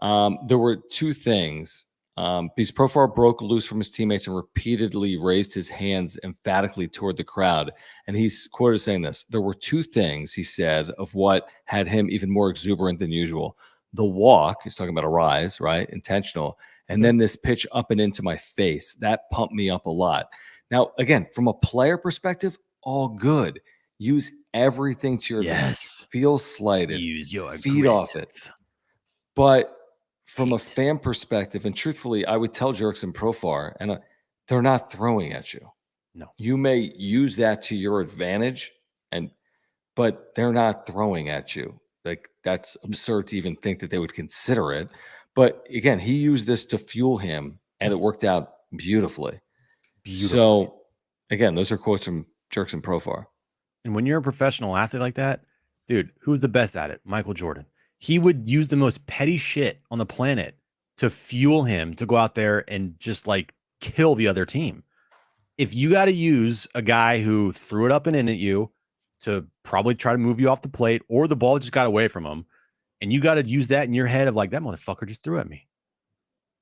There were two things. Because Profar broke loose from his teammates and repeatedly raised his hands emphatically toward the crowd. And he's quoted as saying this. There were two things, he said, of what had him even more exuberant than usual. The walk, he's talking about a rise, right? Intentional. And then this pitch up and into my face. That pumped me up a lot. Now, again, from a player perspective, all good. Use everything to your advantage. Feel slighted. Use your feed off it. But from a fan perspective, and truthfully, I would tell Jurickson Profar, and they're not throwing at you. No. You may use that to your advantage, but they're not throwing at you. Like, that's absurd to even think that they would consider it. But again, he used this to fuel him, and it worked out beautifully. So, again, those are quotes from Jurickson Profar. And when you're a professional athlete like that, dude, who's the best at it? Michael Jordan. He would use the most petty shit on the planet to fuel him to go out there and just like kill the other team. If you got to use a guy who threw it up and in at you to probably try to move you off the plate, or the ball just got away from him, and you got to use that in your head of like, that motherfucker just threw at me,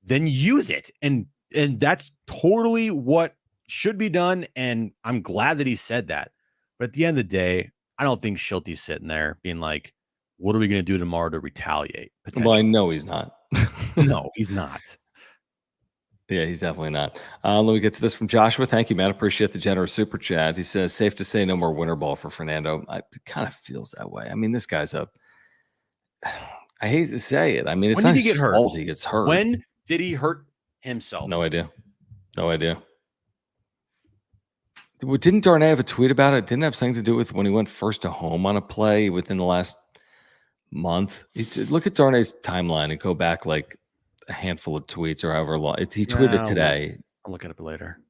then use it. And that's totally what should be done. And I'm glad that he said that. But at the end of the day, I don't think Schulte's sitting there being like, what are we going to do tomorrow to retaliate? Well, I know he's not. No, he's not. Yeah, he's definitely not. Let me get to this from Joshua. Thank you, man. Appreciate the generous super chat. He says, safe to say no more winter ball for Fernando. It kind of feels that way. I mean, this guy's I hate to say it. I mean, it's not his fault he gets hurt. When did he hurt himself? No idea. Didn't Darnay have a tweet about it? Didn't it have something to do with when he went first to home on a play within the last month? Look at Darnay's timeline and go back like a handful of tweets or however long. He tweeted today. I'll look at it later.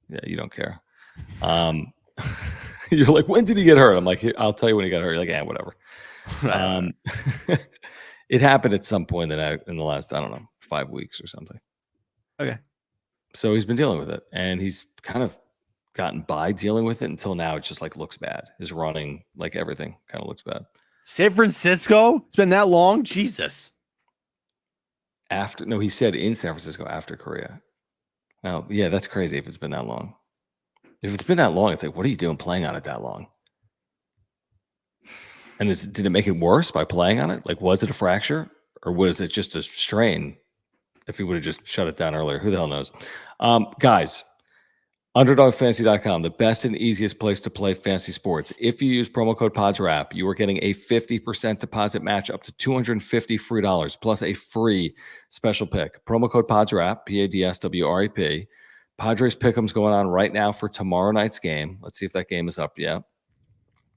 Yeah, you don't care. You're like, when did he get hurt? I'm like, I'll tell you when he got hurt. You're like, whatever. It happened at some point in the last, I don't know, 5 weeks or something. Okay. So he's been dealing with it, and he's kind of gotten by dealing with it until now. It just like looks bad. His running, like everything, kind of looks bad. San Francisco? It's been that long? Jesus. He said in San Francisco after Korea. Now, yeah, that's crazy if it's been that long. If it's been that long, it's like, what are you doing playing on it that long? And did it make it worse by playing on it? Like, was it a fracture, or was it just a strain? If he would have just shut it down earlier, who the hell knows? Guys, UnderdogFantasy.com, the best and easiest place to play fantasy sports. If you use promo code PODSWRAP, you are getting a 50% deposit match up to $250 free dollars, plus a free special pick. Promo code PODSWRAP, PADSWRAP. Padres pick'em's going on right now for tomorrow night's game. Let's see if that game is up yet.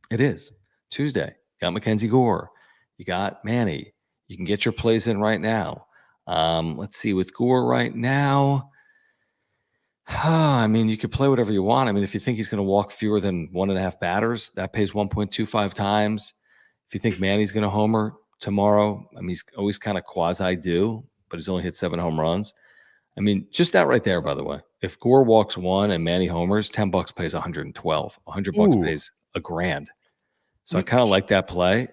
It is. Tuesday. You got Mackenzie Gore. You got Manny. You can get your plays in right now. Let's see, with Gore right now, I mean, you could play whatever you want. I mean, if you think he's going to walk fewer than 1.5 batters, that pays 1.25 times. If you think Manny's going to homer tomorrow, I mean, he's always kind of quasi-due, but he's only hit 7 home runs. I mean, just that right there, by the way. If Gore walks 1 and Manny homers, $10 pays 112. $100 pays $1,000. So I kind of like that play.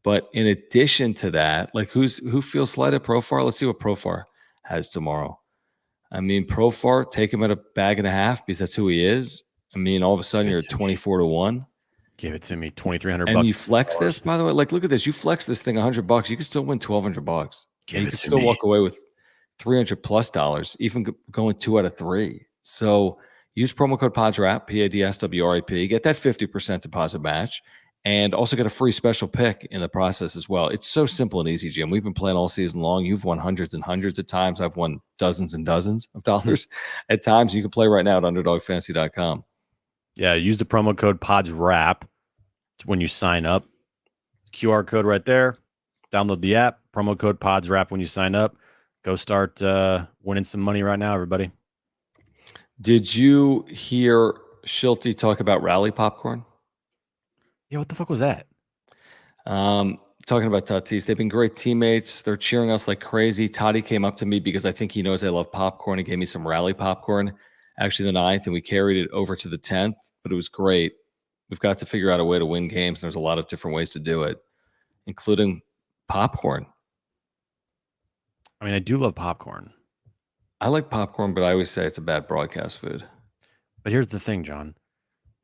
But in addition to that, like who feels slighted? Profar? Let's see what Profar has tomorrow. I mean, Profar, take him at 1.5 bags because that's who he is. I mean, all of a sudden you're at 24-1. Give it to me, $2,300. And you flex this, by the way. Like, look at this. You flex this thing $100, you can still win $1,200. You can still walk away with $300+, even going 2 out of 3. So use promo code PODSWRAP, PADSWRAP. Get that 50% deposit match. And also get a free special pick in the process as well. It's so simple and easy, Jim. We've been playing all season long. You've won hundreds and hundreds of times. I've won dozens and dozens of dollars at times. You can play right now at UnderdogFantasy.com. Yeah, use the promo code PODSWRAP when you sign up. QR code right there. Download the app. Promo code PODSWRAP when you sign up. Go start winning some money right now, everybody. Did you hear Schulte talk about rally popcorn? Yeah, what the fuck was that? Talking talking about Tatis. They've been great teammates. They're cheering us like crazy. Toddy came up to me because I think he knows I love popcorn and gave me some rally popcorn, actually the 9th, and we carried it over to the 10th, but it was great. We've got to figure out a way to win games, and there's a lot of different ways to do it, including popcorn. I mean, I do love popcorn. I like popcorn, but I always say it's a bad broadcast food. But here's the thing, John.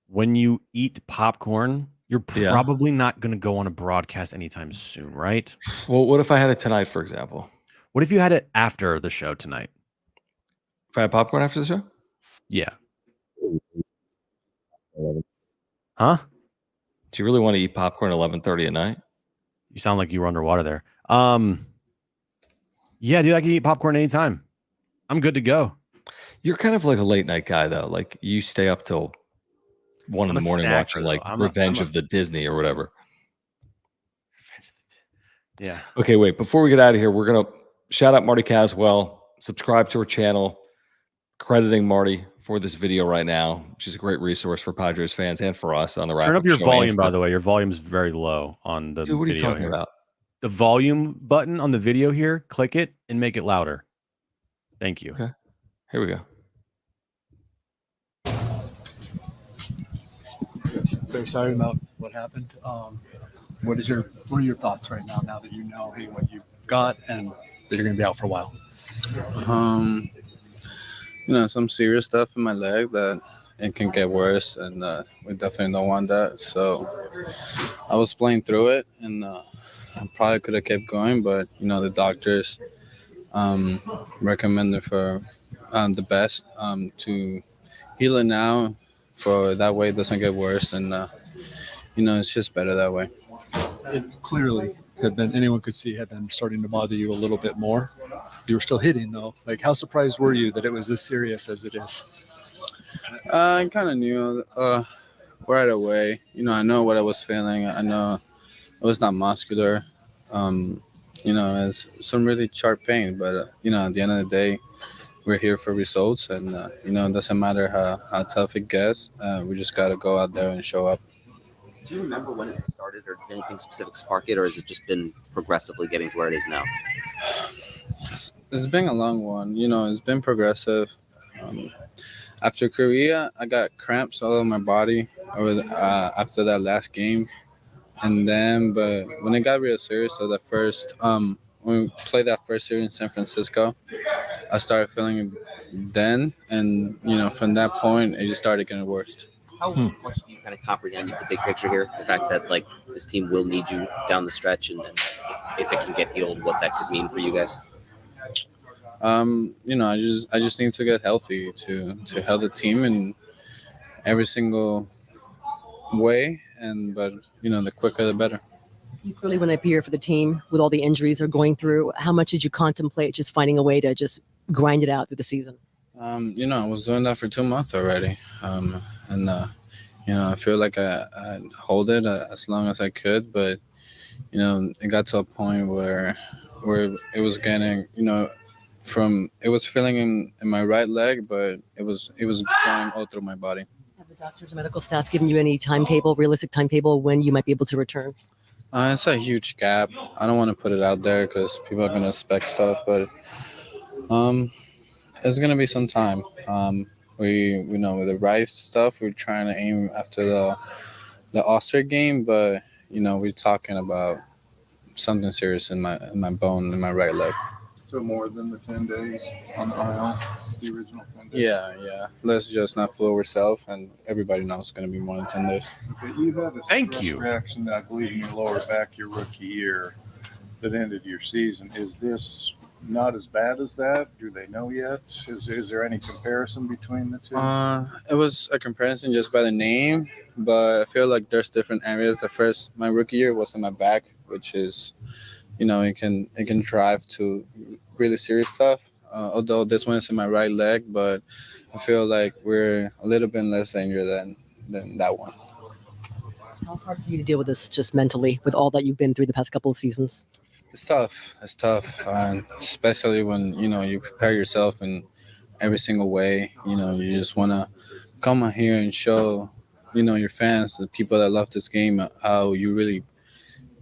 When you eat popcorn, you're Yeah. probably not going to go on a broadcast anytime soon, right? Well, what if I had it tonight, for example? What if you had it after the show tonight? If I had popcorn after the show? Yeah. Huh? Do you really want to eat popcorn at 11:30 at night? You sound like you were underwater there. Yeah, dude, I can eat popcorn anytime. I'm good to go. You're kind of like a late night guy, though. Like you stay up till 1 in the morning watching like Revenge of the Disney or whatever. Yeah. Okay, wait. Before we get out of here, we're going to shout out Marty Caswell. Subscribe to her channel. Crediting Marty for this video right now. She's a great resource for Padres fans and for us on the wrap-up. Turn up your volume, by the way. Your volume's very low on the Dude, what are you video talking here. about? The volume button on the video here, click it and make it louder. Thank you. Okay. Here we go. Very sorry about what happened. What are your thoughts right now that you know, hey, what you got and that you're going to be out for a while? Some serious stuff in my leg that it can get worse, and we definitely don't want that. So I was playing through it, and I probably could have kept going, but the doctors recommended for the best to heal it now, for that way it doesn't get worse, and it's just better that way. It clearly anyone could see had been starting to bother you a little bit more. You were still hitting though. Like, how surprised were you that it was as serious as it is? I kind of knew right away. I know what I was feeling. I know it was not muscular. It's some really sharp pain. But, at the end of the day, we're here for results. And, it doesn't matter how tough it gets. We just got to go out there and show up. Do you remember when it started, or did anything specific spark it, or has it just been progressively getting to where it is now? It's been a long one. It's been progressive. After Korea, I got cramps all over my body after that last game. And then, but when it got real serious, so when we played that first series in San Francisco, I started feeling it then. And, from that point, it just started getting worse. How much do you kind of comprehend the big picture here? The fact that, like, this team will need you down the stretch, and if it can get healed, what that could mean for you guys? I just need to get healthy to help the team in every single way, but the quicker the better. You clearly went up here for the team with all the injuries they're going through. How much did you contemplate just finding a way to just grind it out through the season? I was doing that for 2 months already, I feel like I hold it as long as I could, but it got to a point where it was getting it was feeling in my right leg, but it was going all through my body. Have the doctors or medical staff given you any realistic timetable when you might be able to return? It's a huge gap. I don't want to put it out there because people are going to expect stuff, but it's going to be some time. With the Rice stuff, we're trying to aim after the All-Star game, but we're talking about something serious in my bone in my right leg. So more than the 10 days on the IL, the original 10 days? Yeah. Let's just not fool ourselves, and everybody knows it's going to be more than 10 days. Okay, you had a stress reaction, I believe, in your lower back your rookie year that ended your season. Is this not as bad as that? Do they know yet? Is there any comparison between the two? It was a comparison just by the name, but I feel like there's different areas. My rookie year was in my back, which is, it can drive to really serious stuff. Although this one is in my right leg, but I feel like we're a little bit less dangerous than that one. How hard for you to deal with this just mentally with all that you've been through the past couple of seasons? It's tough, and especially when you prepare yourself in every single way. You just want to come out here and show your fans, the people that love this game, how you really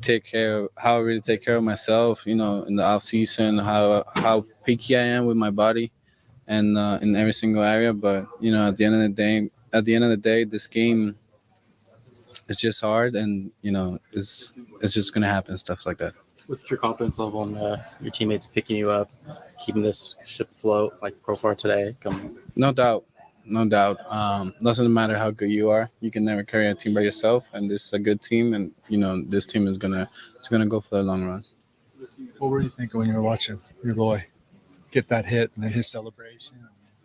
how I really take care of myself, in the off season, how picky I am with my body and in every single area. But at the end of the day, this game is just hard, and it's just gonna happen, stuff like that. What's your confidence level in your teammates picking you up, keeping this ship afloat like Profar today? No doubt. Doesn't matter how good you are, you can never carry a team by yourself, and this is a good team, and this team is gonna go for the long run. What were you thinking when you were watching your boy get that hit and then his celebration?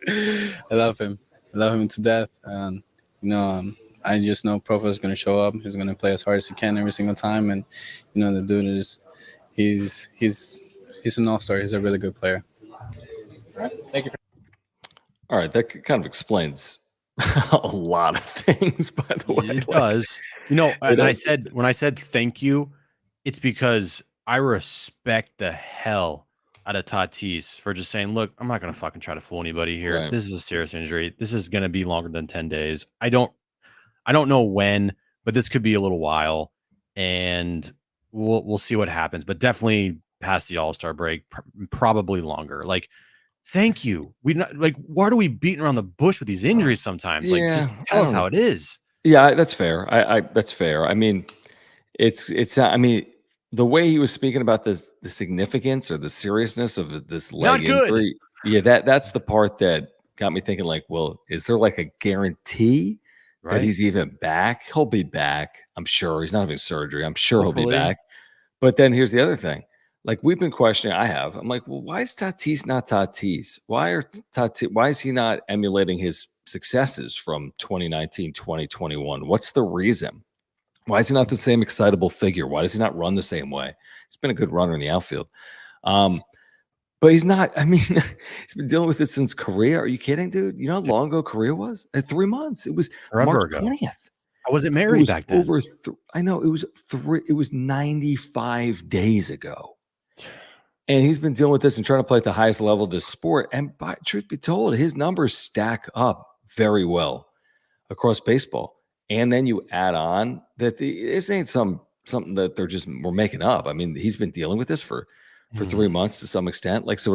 I love him to death, and I just know Profar is gonna show up. He's gonna play as hard as he can every single time, and the dude he's an all-star. He's a really good player. All right, thank you. All right, that kind of explains a lot of things, by the way. It does. And when I said thank you, it's because I respect the hell out of Tatis for just saying, look, I'm not going to fucking try to fool anybody here. Right. This is a serious injury. This is going to be longer than 10 days. I don't know when, but this could be a little while, and we'll see what happens, but definitely past the All-Star break, probably longer. Like, thank you. Why are we beating around the bush with these injuries sometimes? Like, just tell us how it is. Yeah, that's fair. That's fair. I mean, it's. I mean, the way he was speaking about the significance or the seriousness of this leg injury. Yeah, that's the part that got me thinking. Like, well, is there like a guarantee that he's even back? He'll be back. I'm sure he's not having surgery. I'm sure he'll be back. But then here's the other thing. Like, we've been questioning, I'm like, well, why is Tatis not Tatis? Why is he not emulating his successes from 2019, 2021? What's the reason? Why is he not the same excitable figure? Why does he not run the same way? He's been a good runner in the outfield. But he's not, I mean, he's been dealing with it since Korea. Are you kidding, dude? You know how long ago Korea was? 3 months. It was Forever March ago. 20th. I wasn't married back then. I know, it was 95 days ago. And he's been dealing with this and trying to play at the highest level of this sport. And truth be told, his numbers stack up very well across baseball. And then you add on that this ain't something that we're making up. I mean, he's been dealing with this for 3 months to some extent. Like, so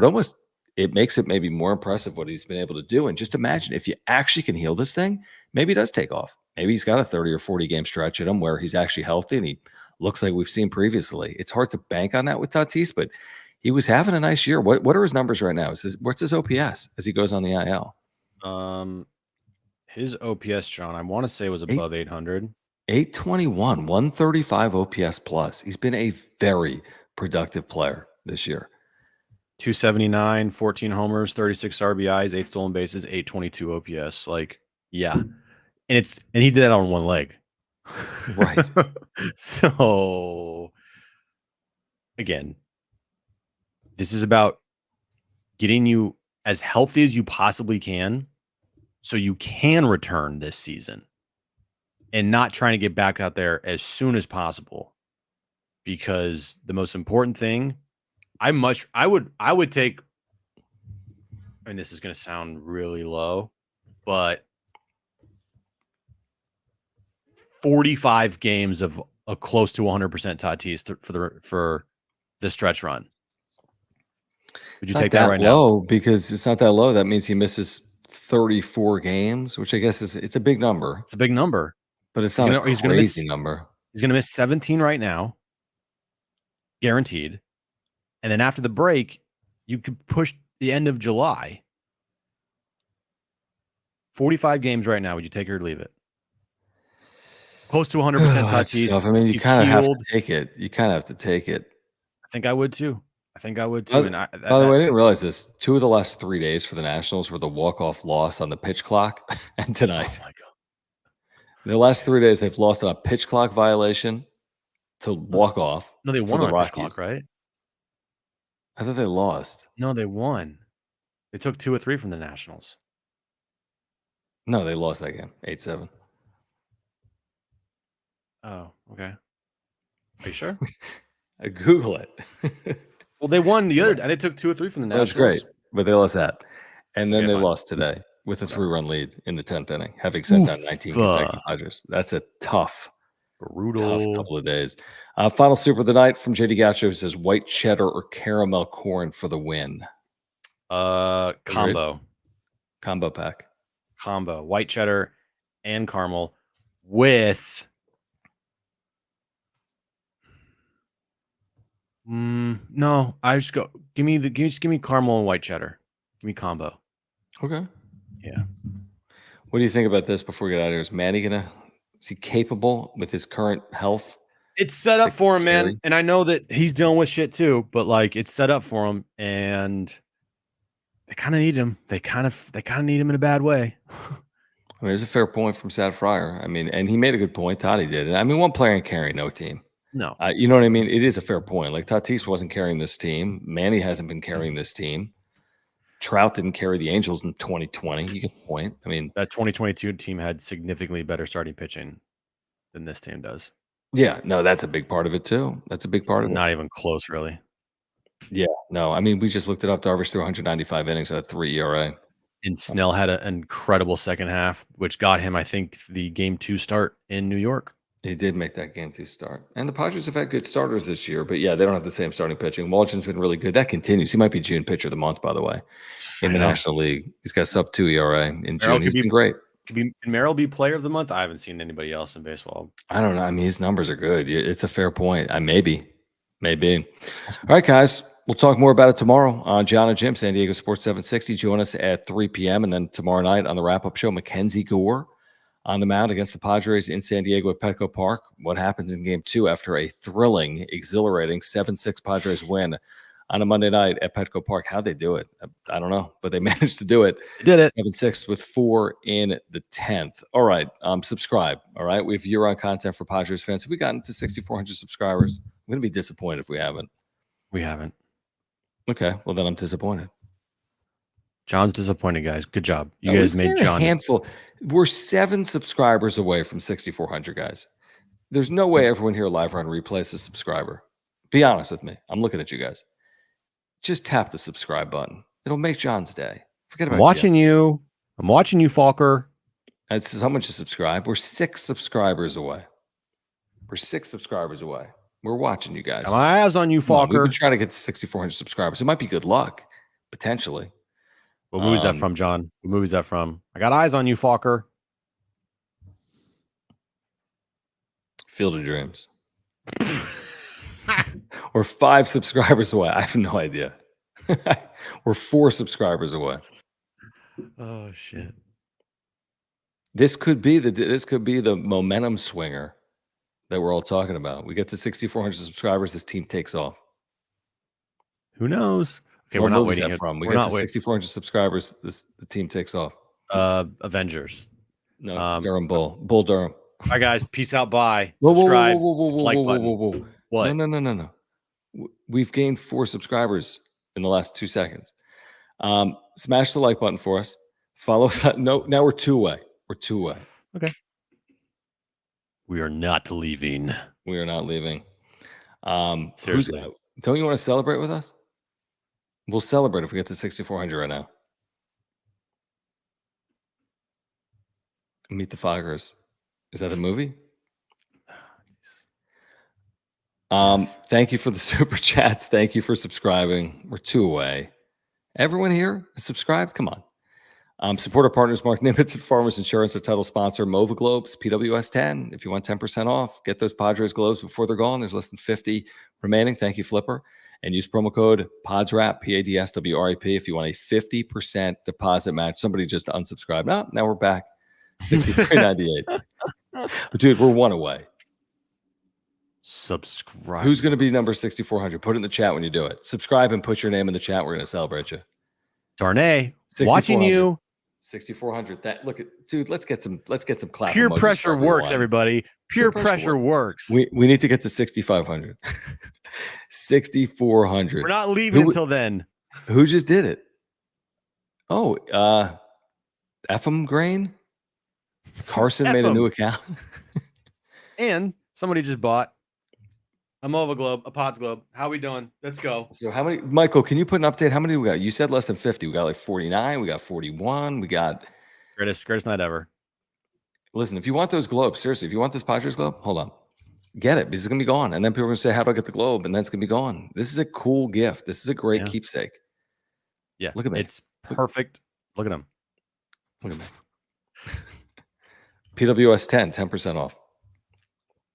it makes it maybe more impressive what he's been able to do. And just imagine if you actually can heal this thing, maybe it does take off. Maybe he's got a 30 or 40 game stretch at him where he's actually healthy and he looks like we've seen previously. It's hard to bank on that with Tatis, but he was having a nice year. What are his numbers right now? What's his OPS as he goes on the IL? His OPS, John, I want to say was above 800. 821, 135 OPS plus. He's been a very productive player this year. 279, 14 homers, 36 RBIs, 8 stolen bases, 822 OPS. Like, yeah. And he did that on one leg. Right. So, again, this is about getting you as healthy as you possibly can so you can return this season and not trying to get back out there as soon as possible. Because the most important thing, I would take, and this is going to sound really low, but 45 games of a close to 100% Tatis for the stretch run. Would you take that right low now? Because it's not that low. That means he misses 34 games, which I guess it's a big number. It's a big number, but it's not a crazy number. He's going to miss 17 right now, guaranteed. And then after the break, you could push the end of July. 45 games right now. Would you take it or leave it? Close to 100% Tatis. I mean, you kind of have to take it. I think I would too. By the way, I didn't realize this. 2 of the last 3 days for the Nationals were the walk-off loss on the pitch clock and tonight. Oh my God. The last 3 days, they've lost on a pitch clock violation to walk off. No, they won on a pitch clock, right? I thought they lost. No, they won. They took 2 or 3 from the Nationals. No, they lost that game, 8-7. Oh, okay. Are you sure? I Google it. Well, they won the other. They took 2 or 3 from the Nationals. That's great, but they lost that, and then they lost today with a 3-run lead in the 10th inning, having sent down 19 consecutive Padres. That's a tough Brutal. Tough couple of days. Final super of the night from JD Gacho says white cheddar or caramel corn for the win. Combo Pack. combo, white cheddar and caramel with no, I just go give me caramel and white cheddar. Give me combo. Okay. Yeah. What do you think about this before we get out of here? Is Manny is he capable with his current health? It's set up for him, man. carry? And I know that he's dealing with shit too, but like it's set up for him and they kind of need him. They kind of need him in a bad way. I mean, it's a fair point from Sad Fryer. I mean, and he made a good point. Toddy did. I mean, one player can carry no team. No. You know what I mean? It is a fair point. Like Tatis wasn't carrying this team. Manny hasn't been carrying this team. Trout didn't carry the Angels in 2020. You get the point. I mean, That 2022 team had significantly better starting pitching than this team does. yeah, no, that's a big part of it too. That's a big part of it. Not even close, really. Yeah, no, I mean, we just looked it up. Darvish threw 195 innings at a 3 ERA. And Snell had an incredible second half, which got him, I think, the Game 2 start in New York. He did make that Game 2 start. And the Padres have had good starters this year, but yeah, they don't have the same starting pitching. Waldron's been really good. That continues. He might be June pitcher of the month, by the way, in the National League. He's got a sub-2 ERA in June. He's been great. Can Merrill be player of the month? I haven't seen anybody else in baseball. I don't know. I mean, his numbers are good. It's a fair point. Maybe. All right, guys. We'll talk more about it tomorrow on John and Jim, San Diego Sports 760. Join us at 3 p.m. And then tomorrow night on the wrap-up show, Mackenzie Gore on the mound against the Padres in San Diego at Petco Park. What happens in Game 2 after a thrilling, exhilarating 7-6 Padres win on a Monday night at Petco Park? How'd they do it? I don't know, but they managed to do it. They did it. 7-6 with 4 in the 10th. All right, subscribe. All right, we have year-round content for Padres fans. Have we gotten to 6,400 subscribers? I'm going to be disappointed if we haven't. We haven't. Okay, well then I'm disappointed. John's disappointed, guys. Good job. You guys made John a handful. We're 7 subscribers away from 6,400, guys. There's no way everyone here live on replay is a subscriber. Be honest with me. I'm looking at you guys. Just tap the subscribe button. It'll make John's day. Forget about you. I'm watching you, Falker. Someone should subscribe. We're 6 subscribers away. We're watching you guys. Got my eyes on you, Falker. We've been trying to get to 6,400 subscribers. It might be good luck, potentially. What movie is that from, John? What movie is that from? I got eyes on you, Falker. Field of Dreams. We're 5 subscribers away. I have no idea. We're 4 subscribers away. Oh shit! This could be the momentum swinger that we're all talking about. We get to 6,400 subscribers. This team takes off. Who knows? Okay, What we're not movie is waiting. that from? We We're get not to 6,400 subscribers. The team takes off. Avengers. No, Durham Bull Durham. All right, guys. Peace out. Bye. Whoa, Subscribe. like button. whoa. What? No. We've gained 4 subscribers in the last 2 seconds. Smash the like button for us. Follow us. No, now we're 2 away. We're 2 away. Okay. We are not leaving. We are not leaving. Seriously. Don't you want to celebrate with us? We'll celebrate if we get to 6,400 right now. Meet the Foggers. Is that a movie? Yes. Thank you for the super chats. Thank you for subscribing. We're 2 away. Everyone here is subscribed? Come on. Support our partners, Mark Nimitz at Farmers Insurance, our title sponsor, MOVA Globes, PWS 10. If you want 10% off, get those Padres globes before they're gone. There's less than 50 remaining. Thank you, Flipper. And use promo code PADSWRAP, PADSWRAP, if you want a 50% deposit match. Somebody just unsubscribed. No, now we're back. 63.98. Dude, we're 1 away. Subscribe. Who's going to be number 6,400? Put it in the chat when you do it. Subscribe and put your name in the chat. We're going to celebrate you. Darnay. Watching you. 6,400. Dude, let's get some clap. Pure emojis pressure for works, everyone. everybody. Pure pressure works. We need to get to 6,500. 6,400. We're not leaving until then. Who just did it? Oh, Ephraim Grain? Carson made a new account. And somebody just bought a MOVA Globe, a Pods Globe. How we doing? Let's go. So how many, Michael, can you put an update? How many do we got? You said less than 50. We got like 49. We got 41. We got greatest night ever. Listen, if you want those globes, seriously, if you want this Padres globe, hold on. get it because it's going to be gone. And then people are going to say, how do I get the globe? And then it's going to be gone. This is a cool gift. This is a great Yeah. keepsake. Yeah. Look at me. It's perfect. Look at him. Look at me. PWS 10% off.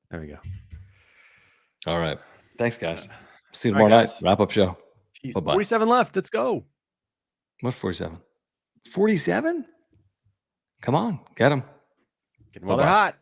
There we go. All right. Thanks, guys. See you All right, tomorrow night. guys. Wrap up show. Jeez, Bye-bye. 47 left. Let's go. What 47? 47? Come on. Get them. Getting while they're Bye-bye. hot.